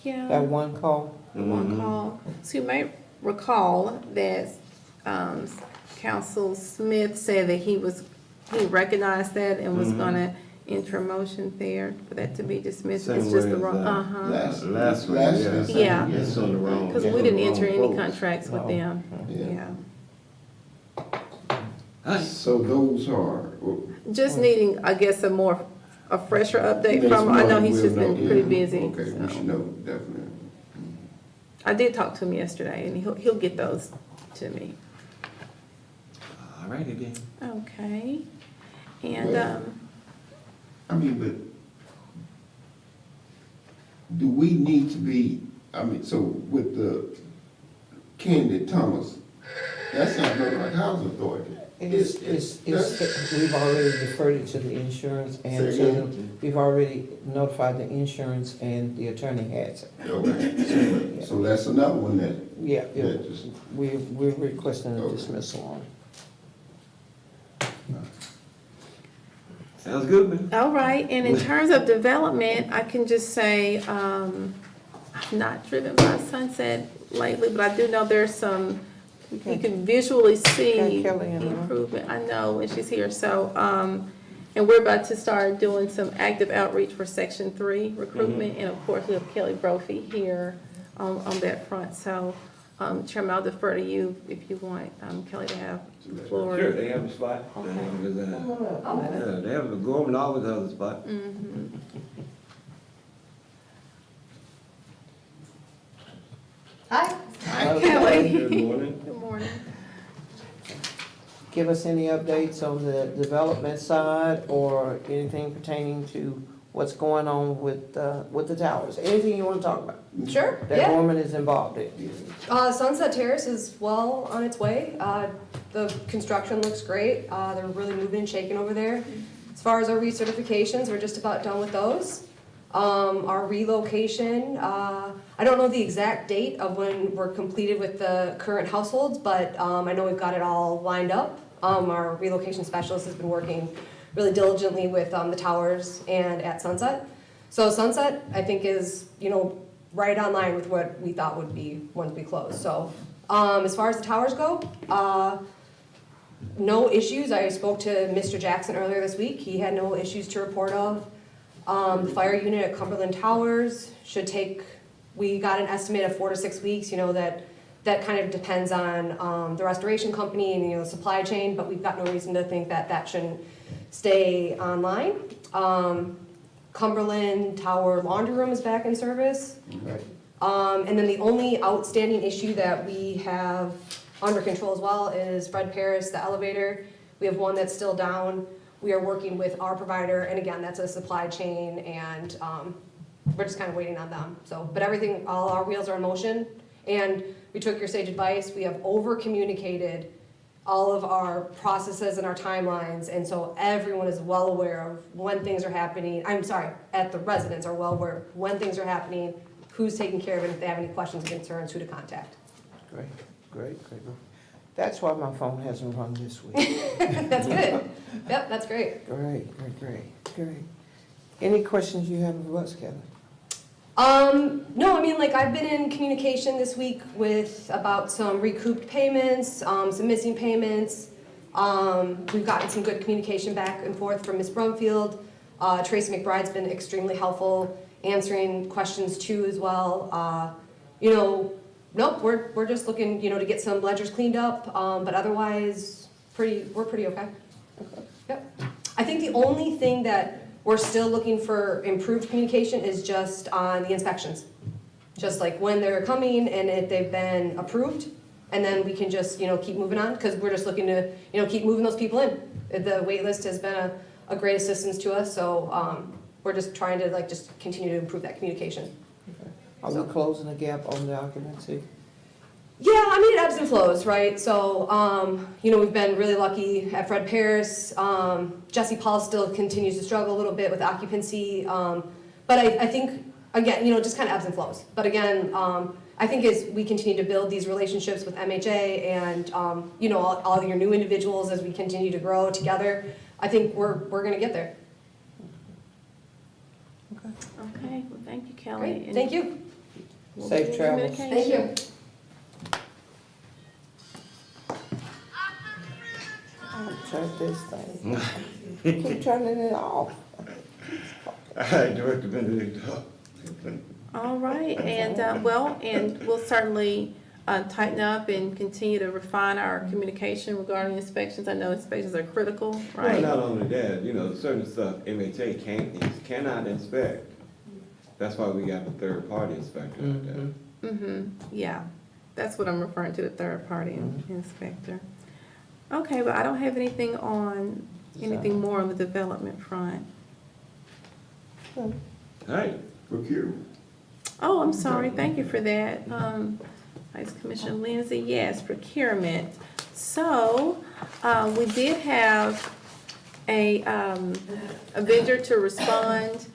Yeah. That one call? One call. So you may recall that Counsel Smith said that he recognized that and was gonna enter a motion there for that to be dismissed. Same It's just way the as, wrong, Last one, yeah. Yeah. It's on the wrong. because it's we on didn't the enter wrong any folks. contracts with No. them, Yeah. yeah. Hi. So those are. Just needing, I guess, a fresher update Next from him. I know month he's we'll just been know, pretty yeah. busy. Okay, we so. should know, definitely. I did talk to him yesterday, and he'll get those to me. All righty then. Okay. And, Well- I mean, but do we need to be, I mean, so with the Candy Thomas, that's not Little Rock Housing Authority. We've already deferred it to the insurance and Say to, again? we've already notified the insurance and the attorney has it. Okay, so that's another one that, Yeah, yeah, that just, we're requesting a Okay. dismissal on. Sounds good, man. all right, and in terms of development, I can just say, I've not driven by Sunset lately, but I do know there's some, you can visually see Got Kelly in there. improvement. I know, and she's here, so, and we're about to start doing some active outreach for Section 3 recruitment, and of course, we have Kelly Brophy here on that front, so, Chairman, I'll defer to you if you want, Kelly to have the floor. Sure, they have a spot. Okay. Yeah, they have a Gorman always has a spot. Hi. Hi, Kelly. Good morning. Good morning. Give us any updates on the development side or anything pertaining to what's going on with the towers, anything you wanna talk about Sure, that yeah. Gorman is involved in. Sunset Terrace is well on its way. The construction looks great. They're really moving and shaking over there. As far as our recertifications, we're just about done with those. Our relocation, I don't know the exact date of when we're completed with the current households, but I know we've got it all lined up. Our relocation specialist has been working really diligently with the towers and at Sunset. So Sunset, I think, is, right on line with what we thought would be once we close. So as far as the towers go, no issues. I spoke to Mr. Jackson earlier this week. He had no issues to report of. The fire unit at Cumberland Towers should take, we got an estimate of 4 to 6 weeks, that kind of depends on the restoration company and, the supply chain, but we've got no reason to think that that shouldn't stay online. Cumberland Tower laundry room is back in service. right, And then the only outstanding issue that we have under control as well is Fred Paris, the elevator. We have one that's still down. We are working with our provider, and again, that's a supply chain, and we're just kind of waiting on them. So, but everything, all our wheels are in motion, and we took your sage advice. We have over-communicated all of our processes and our timelines, and so everyone is well aware of when things are happening. At the residents are well aware of when things are happening, who's taking care of it, if they have any questions or concerns, who to contact. Great. That's why my phone hasn't rung this week. That's good. Yep, that's great. Great. Any questions you have of us, Kelly? No, I've been in communication this week with about some recouped payments, some missing payments. We've gotten some good communication back and forth from Ms. Brumfield. Tracy McBride's been extremely helpful, answering questions too as well. Nope, we're just looking, to get some ledgers cleaned up, but otherwise, we're pretty okay. Yep. I think the only thing that we're still looking for improved communication is just on the inspections. Just like when they're coming and if they've been approved, and then we can just, keep moving on, because we're just looking to, keep moving those people in. The wait list has been a great assistance to us, so we're just trying to just continue to improve that communication. Are we closing the gap on the occupancy? Yeah, it ebbs and flows, right? So, we've been really lucky at Fred Paris. Jesse Paul still continues to struggle a little bit with occupancy. But I think, again, just kind of ebbs and flows. But again, I think as we continue to build these relationships with MHA and, all your new individuals as we continue to grow together, I think we're going to get there. Okay, well, thank you, Kelly. Great, and thank you. we'll Safe be in travels. communication. Thank you. Turn this thing. Keep turning it off. Director Benedict. All right, and, and we'll certainly, tighten up and continue to refine our communication regarding inspections. I know inspections are critical, Well, right? not only that, you know, certain stuff MHA cannot inspect. That's why we got the third-party inspector out there. Yeah, that's what I'm referring to, the third-party inspector. Okay, but I don't have anything more on the development front. All right, Procurement. Oh, I'm sorry, thank you for that. Vice Commissioner Lindsay, yes, procurement. So, we did have a vendor to respond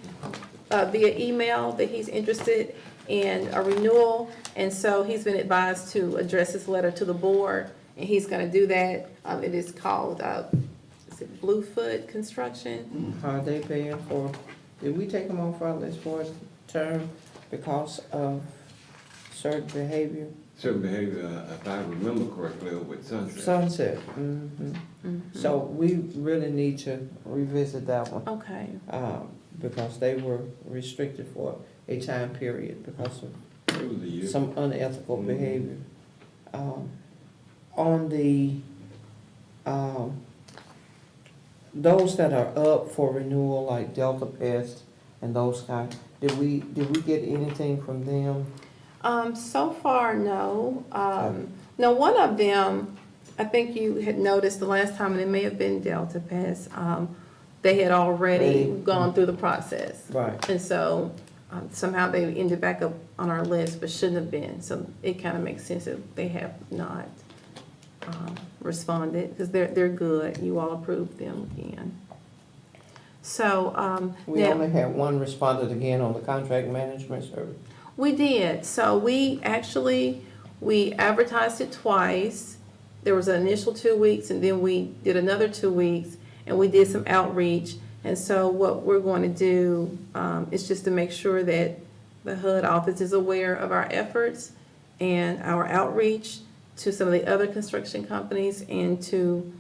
via email that he's interested in a renewal, and so he's been advised to address his letter to the board, and he's gonna do that. It is called, is it Bluefoot Construction? Are they paying for, did we take them off our list for a term because of certain behavior? certain behavior, if I remember correctly, with Sunset. Sunset, So we really need to revisit that one, Okay, because they were restricted for a time period because of It was a year. some unethical behavior. On the, those that are up for renewal, like Delta Pest and those guys, did we get anything from them? so far, no. No, one of them, I think you had noticed the last time, and it may have been Delta Pest, they had already Ready. gone through the process. Right. And so somehow they ended back up on our list, but shouldn't have been. So it kind of makes sense that they have not responded, because they're good. You all approved them again. So, We now- only had one responded again on the contract management service. We did. So we advertised it twice. There was an initial 2 weeks, and then we did another 2 weeks, and we did some outreach. And so what we're going to do is just to make sure that the HUD office is aware of our efforts and our outreach to some of the other construction companies, and to,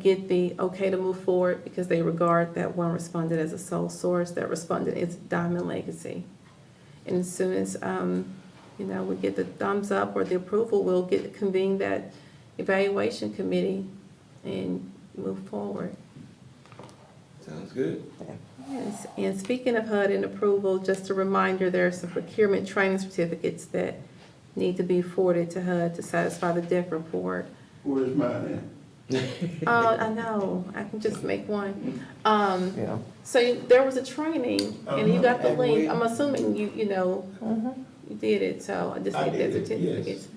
get the okay to move forward, because they regard that one responded as a sole source, that responded as Diamond Legacy. And as soon as, we get the thumbs up or the approval, we'll convene that evaluation committee and move forward. Sounds good. Yes, and speaking of HUD and approval, just a reminder, there are some procurement training certificates that need to be forwarded to HUD to satisfy the DEC report. Where's mine I know, I can just make one. Yeah. So there was a training, and you got the And link. we- I'm assuming you did it, so I just I need did the it, certificates.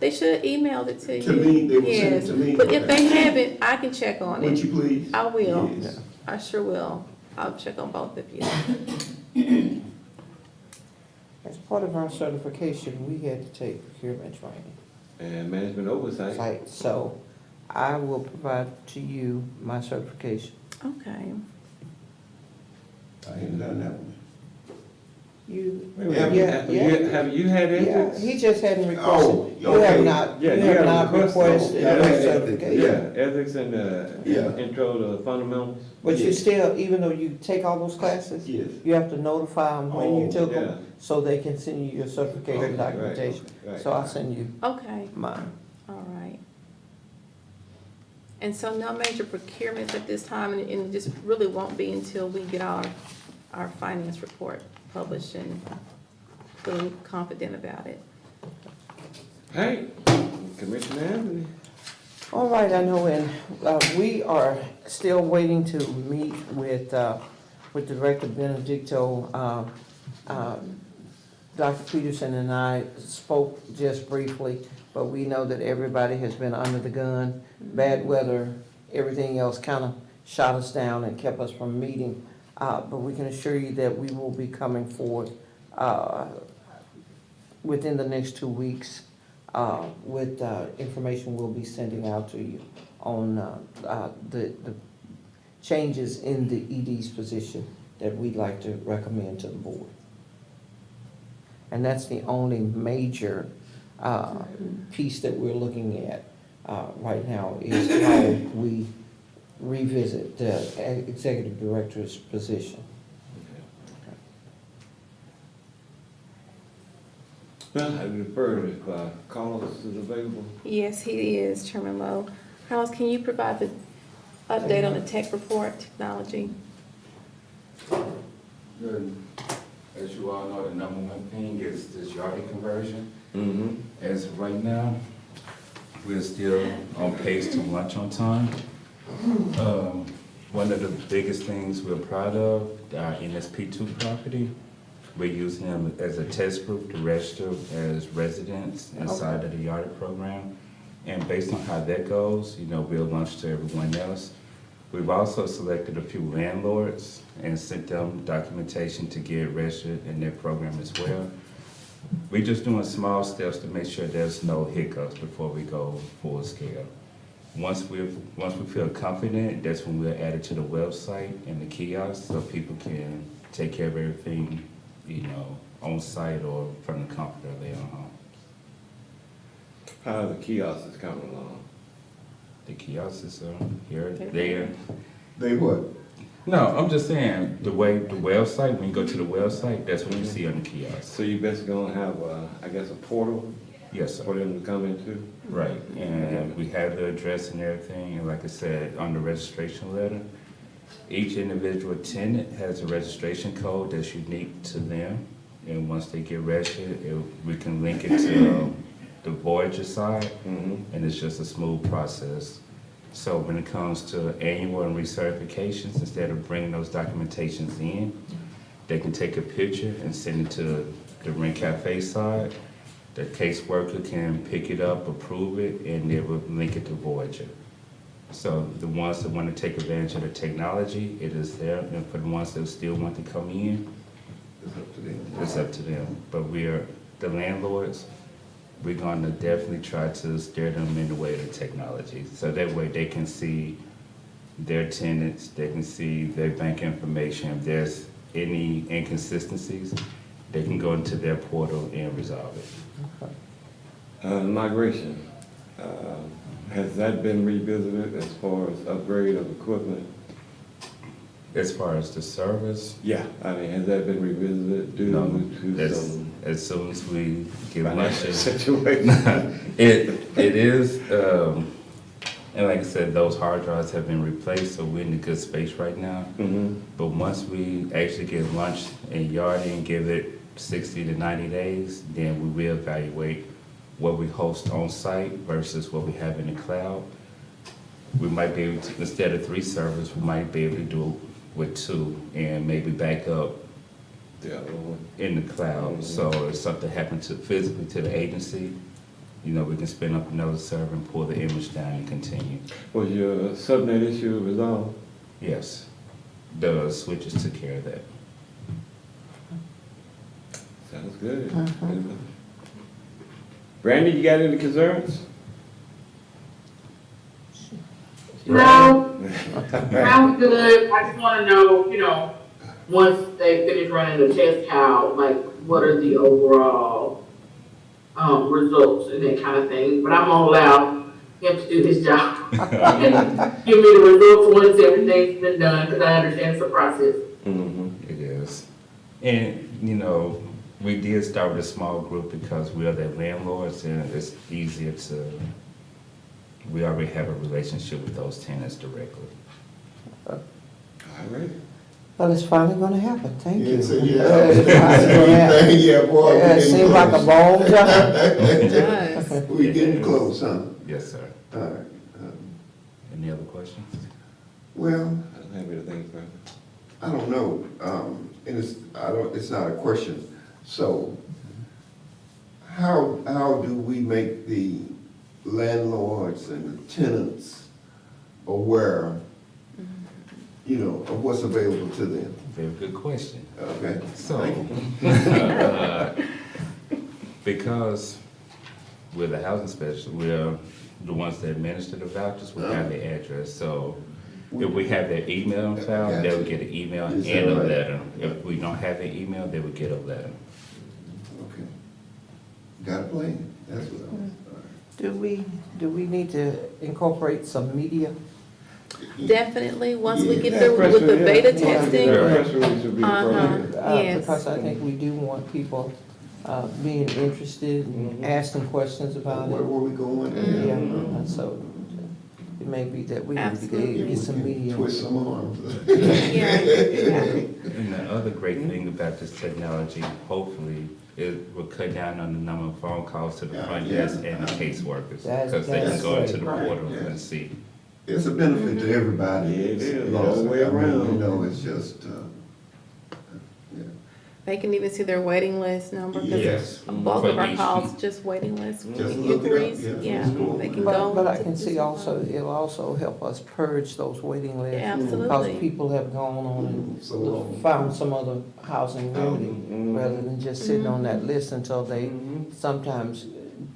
They should have emailed it to you. To me, they will send it Yes. to me. But if they haven't, I can check on Would it. you please? I will. Yes. I sure will. I'll check on both of you. As part of our certification, we had to take procurement training. And management oversight. So I will provide to you my certification. Okay. I ain't done that one. You, Have you- Have you had Yeah, interest? he just hadn't Oh, requested, you have okay. not, you Yeah, you have haven't not requested. requested Yeah, I a had certification. Yeah, ethics and, Yeah. intro to fundamentals. But you Yes. still, even though you take all those classes, Yes. you have to notify them when you Oh, took yeah. them, so they can send you your certification Right, documentation. right. So I'll send you Okay, mine. all right. And so no major procurements at this time, and it just really won't be until we get our finance report published and feeling confident about it. Hey, Commissioner Anthony. All right, I know, and we are still waiting to meet with Director Benedicto. Dr. Peterson and I spoke just briefly, but we know that everybody has been under the gun. Bad weather, everything else kind of shot us down and kept us from meeting. But we can assure you that we will be coming forward within the next 2 weeks with information we'll be sending out to you on the changes in the ED's position that we'd like to recommend to the board. And that's the only major piece that we're looking at right now, is how we revisit the executive director's position. Well, I defer if Carlos is available. Yes, he is, Chairman Lowe. Carlos, can you provide the update on the tech report technology? Good. As you all know, the number one thing is this Yardi conversion. Mm-hmm. As of right now, we're still on pace to launch on time. One of the biggest things we're proud of, our NSP2 property, we're using them as a test group to register as residents inside of the Yardi program. And based on how that goes, you know, we'll launch to everyone else. We've also selected a few landlords and sent them documentation to get registered in their program as well. We're just doing small steps to make sure there's no hiccups before we go full scale. Once we feel confident, that's when we'll add it to the website and the kiosk so people can take care of everything, you know, on site or from the comfort of their own home. How are the kiosks coming along? The kiosks are here, there. They what? No, I'm just saying, the website, when you go to the website, that's what you see on the kiosk. So you basically gonna have, I guess, a portal Yes, for sir. them to come into? Right, and we have the address and everything, and like I said, on the registration letter, each individual tenant has a registration code that's unique to them. And once they get registered, we can link it to the Voyager side, Mm-hmm. and it's just a smooth process. So when it comes to annual and recertifications, instead of bringing those documentations in, they can take a picture and send it to the Rent Cafe side. The caseworker can pick it up, approve it, and they will link it to Voyager. So the ones that want to take advantage of the technology, it is there, and for the ones that still want to come in, It's up to them. it's up to them. But we're, the landlords, we're gonna definitely try to steer them in the way of the technology. So that way they can see their tenants, they can see their bank information. If there's any inconsistencies, they can go into their portal and resolve it. Migration, has that been revisited as far as upgrade of equipment? As far as the service, Yeah, I mean, has that been revisited due no, to some as soon as we get financial lunches. situation? It is, and like I said, those hard drives have been replaced, so we're in a good space right now. Mm-hmm. But once we actually get launched in Yardi and give it 60 to 90 days, then we will evaluate what we host on site versus what we have in the cloud. We might be able to, instead of 3 servers, we might be able to do it with 2 and maybe back up The other one. in the cloud. So if something happened to physically to the agency, you know, we can spin up another server and pull the image down and continue. Was your subnet issue resolved? Yes, the switches took care of that. Sounds good. Brandy, you got any concerns? No, sounds good. I just wanna know, once they finish running the test, what are the overall, results and that kind of thing. But I'm gonna allow him to do his job. And give me the results once everything's been done, because I understand it's a process. Mm-hmm. It is. And, you know, we did start with a small group because we are their landlords and it's easier to, we already have a relationship with those tenants directly. All right. Well, it's finally gonna happen, thank you. Yeah, so, It's finally gonna happen. yeah, boy, we Yeah, it getting seems like a close. long time. It does. We getting close, huh? Yes, sir. All right. Any other questions? Well, I don't have anything further. I don't know, and it's not a question. So, how do we make the landlords and the tenants aware, of what's available to them? Very good question. Okay? So, because we're the housing specialist, we're the ones that administer the vouchers, we have the address. So if we have their email on file, they would get an email Is and that a right? letter. If we don't have an email, they would get a letter. Okay. Got a plan, that's what I was. Do we need to incorporate some media? Definitely, once we get Yeah, through with the beta Yeah. testing, The press release would be Uh-huh. appropriate. Yes. Because I think we do want people being interested and asking questions about Where it. were we going? Yeah, and so it may be that we need to Absolutely. get some media. Twist some arms. Yeah, And the other great thing about this technology, hopefully, it will cut down on the number of phone calls to the front Yeah. desk and the caseworkers. That's- Because they can that's go into great. the Right, portal yeah. and see. It's a benefit to everybody. Yeah, it is, You know, all the way I mean, around. You know, it's just, yeah. they can even see their waiting list number, because Yes. bulk For of our each- calls, just waiting list Just look it up, inquiries, yeah. yeah, Just go they over can it. go. But I to can do see some- also, it'll also help us purge those waiting lists. Yeah, Because absolutely. people have gone on and So long. found some other housing remedy, Mhm. rather than just sitting on that list until they, sometimes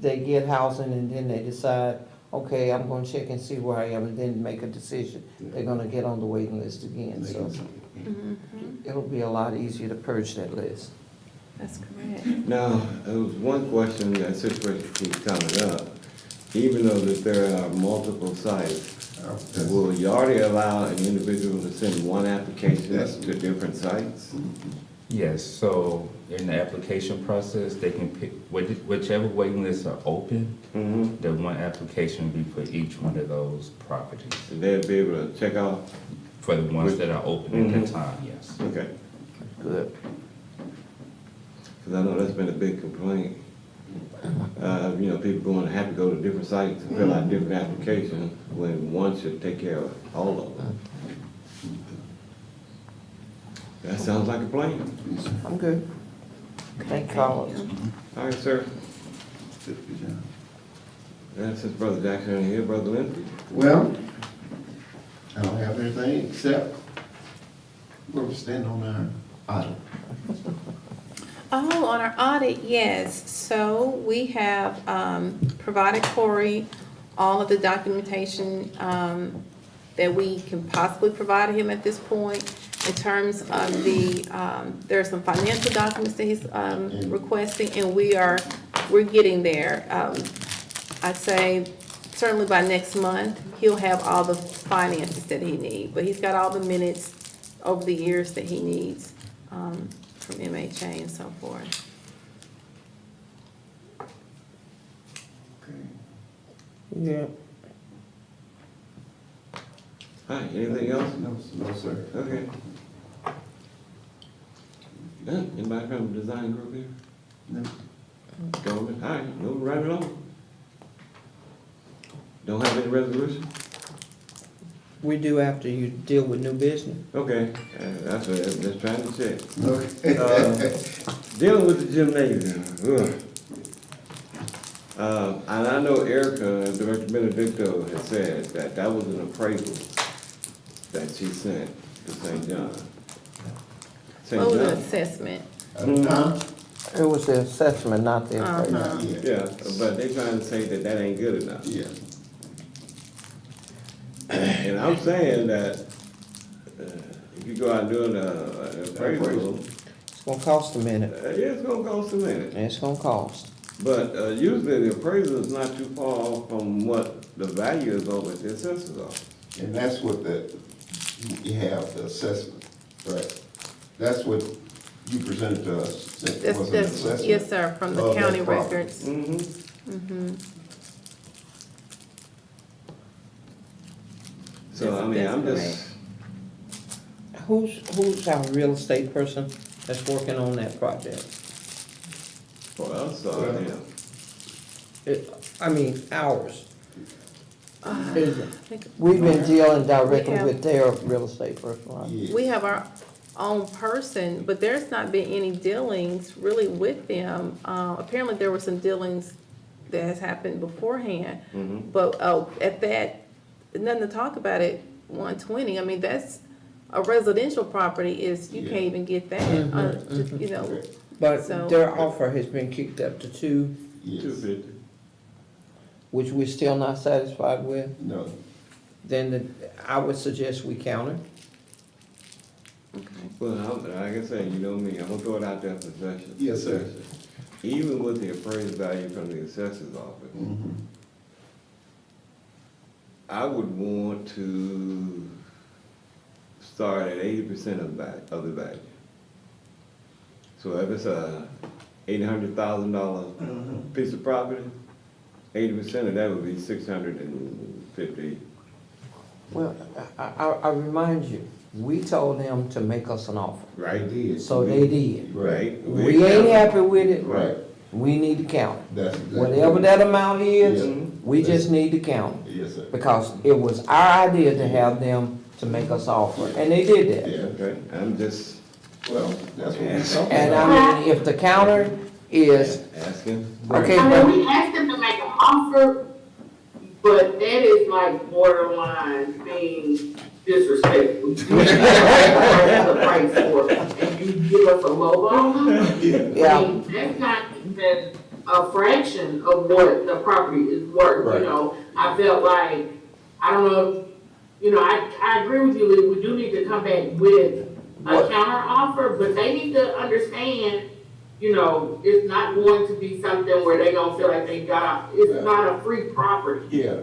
they get housing and then they decide, okay, I'm gonna check and see where I am, and then make a decision. They're gonna get on the waiting list again, so Mhm. it'll be a lot easier to purge that list. That's correct. Now, there was one question, that situation keeps coming up. Even though that there are multiple sites, will you already allow an individual to send one application Yes. to different sites? Yes, so in the application process, they can pick, whichever waiting lists are open, Mm-hmm. the one application will be for each one of those properties. They'll be able to check off? For the ones that are open at Mhm. the time, yes. Okay. Good. Because I know that's been a big complaint. People going to have to go to different sites and fill out different applications when one should take care of all of them. That sounds like a plan. I'm good. Thank Collins. All right, sir. Good job. And since Brother Jackson ain't here, Brother Lindsey? Well, I don't have anything except where we stand on our audit. Oh, on our audit, yes. So we have provided Corey all of the documentation that we can possibly provide him at this point. In terms of there are some financial documents that he's requesting, and we're getting there. I'd say certainly by next month, he'll have all the finances that he needs. But he's got all the minutes over the years that he needs from MHA and so forth. Okay. Yeah. All right, anything else? No, sir. Okay. Anybody from the design group here? No. Government? All right, moving right along. Don't have any resolution? We do after you deal with new business. Okay, that's what I'm just trying to check. Okay. Dealing with the gymnasium, ugh. And I know Erica, Director Benedicto, has said that that was an appraisal that she sent to St. John. St. What was the John, assessment? Huh? It was the assessment, not the appraisal. Uh-huh. yeah, but they trying to say that that ain't good enough. Yeah. And I'm saying that if you go out and do an appraisal, It's gonna cost a minute, yeah, it's gonna cost a minute. and it's gonna cost. But usually the appraisal is not too far off from what the value is over at the assessor's office. And that's what you have, the assessment, right? That's what you presented to us, was an assessment. Yes, sir, from the of that county property. records. Mm-hmm. So, I mean, I'm That's just, Who's our real estate person that's working on that project? for us, yeah. I mean, ours. Is it? think- We've been dealing directly We have- with their real estate person, right? Yeah. We have our own person, but there's not been any dealings really with them. Apparently there were some dealings that has happened beforehand. Mhm. But, at that, nothing to talk about at 120, I mean, that's, a residential property is, you can't Yeah. even get that, you know. But So- their offer has been kicked up to 2, Yes. 250. which we're still not satisfied with. No. Then I would suggest we counter. Okay. Well, like I say, you know me, I'm gonna throw it out there for suggestion. Yes, sir. Even with the appraised value from the assessor's office, Mhm. I would want to start at 80% of the value. So if it's a $800,000 piece of property, 80% of that would be 650. Well, I remind you, we told them to make us an offer, Right? so they did. Right. We ain't happy with it. Right, We need to count it. that's exactly. Whatever that amount is, Mhm. we just need to count it. Yes, sir. Because it was our idea to have them to make us offer, and they did that. Yeah, Okay, I'm just well, that's what we're talking And about. I mean, if the counter is, asking. okay, I but, mean, we asked them to make an offer, but that is like borderline being disrespectful. You ask the price for it, and you give us a low ball. yeah, I mean, that's not even a fraction of what the property is worth, Right. you know? I felt like, I don't know, you know, I agree with you, Lee, we do need to come back with a What? counter offer, but they need to understand, you know, it's not going to be something where they gonna feel like they got, it's not a free property. Yeah,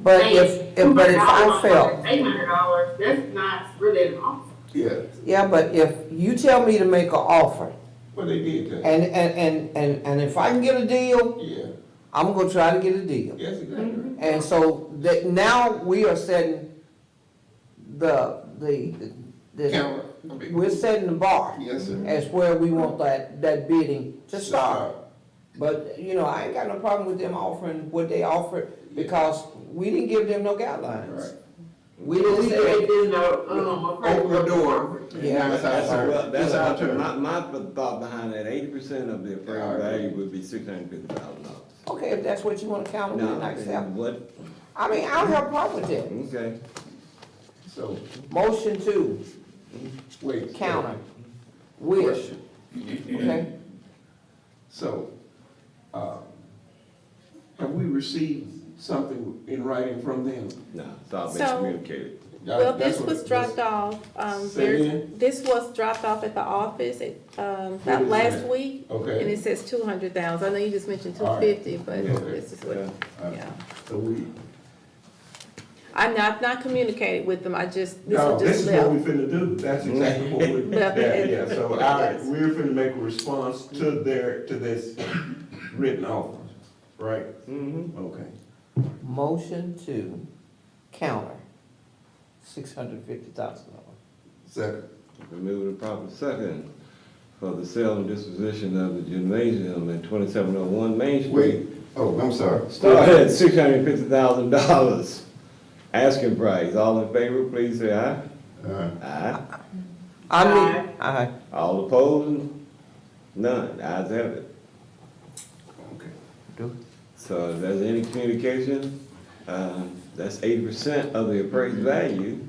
but if I felt, $800, that's not really an offer. yeah, yeah, but if you tell me to make an offer, well, they did that. and if I can get a deal, Yeah, I'm gonna try to get a deal. yes, exactly. And so that now we are setting the, Counter. we're setting the bar Yes, sir. as where we want that bidding to start. But, you know, I ain't got no problem with them offering what they offered, because we didn't give them no guidelines. Right. We didn't We say, did Open the door. Yeah. That's our turn. my thought behind that, 80% of the appraised value would be $650,000. okay, if that's what you wanna count, we can Now, accept. what, I mean, I don't have a problem with that. okay, So, Motion to wait. counter with, Question. okay? So, have we received something in writing from them? no, it's all been So- communicated. Well, That's this what- was dropped off, Say again? this was dropped off at the office, about What is last that? week. And Okay, it says 200,000, I know you just mentioned All right. 250, but Yeah. this is what, Yeah. yeah. so we, I'm not communicated with them, this no, was this just is what we left. finna do, that's exactly what we, Well, yeah, so yes. we're finna make a response to this written offer, right? Mm-hmm. Okay. Motion to counter $650,000. Second. We move to proper second for the sale and disposition of the gymnasium at 2701 Main Street. Wait, oh, I'm sorry. Start at $650,000. Asking price, all in favor, please say aye. Aye. Aye. All opposed? None, ayes have it. Okay. So if there's any communication, that's 80% of the appraised value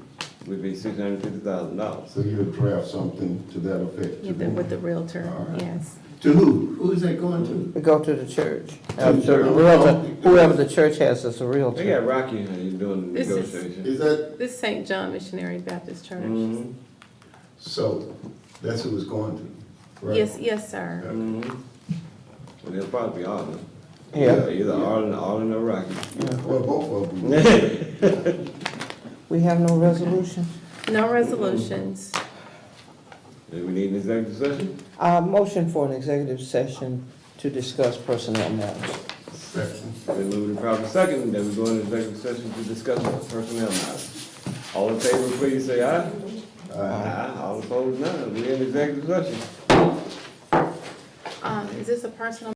would be $650,000. So you'll draft something to that effect? to them? With the realtor, All right. yes. To who? Who is that going to? We go to the church. To the church. Realtor, whoever the church has as a They realtor. got Rocky, he's doing the This is- negotiation. Is that, This St. John Missionary Baptist Church. Mhm, so, that's who it's going to, right? Yes, sir. mhm. Well, they'll probably be Arlen. Yeah. Either Arlen or Rocky. Well, both of them. We have no resolution. No resolutions. Do we need an executive session? Motion for an executive session to discuss personnel matters. Second. We move to proper second, then we go into executive session to discuss personnel matters. All in favor, please say aye. Aye. All opposed, none. We're in executive session. Is this a personal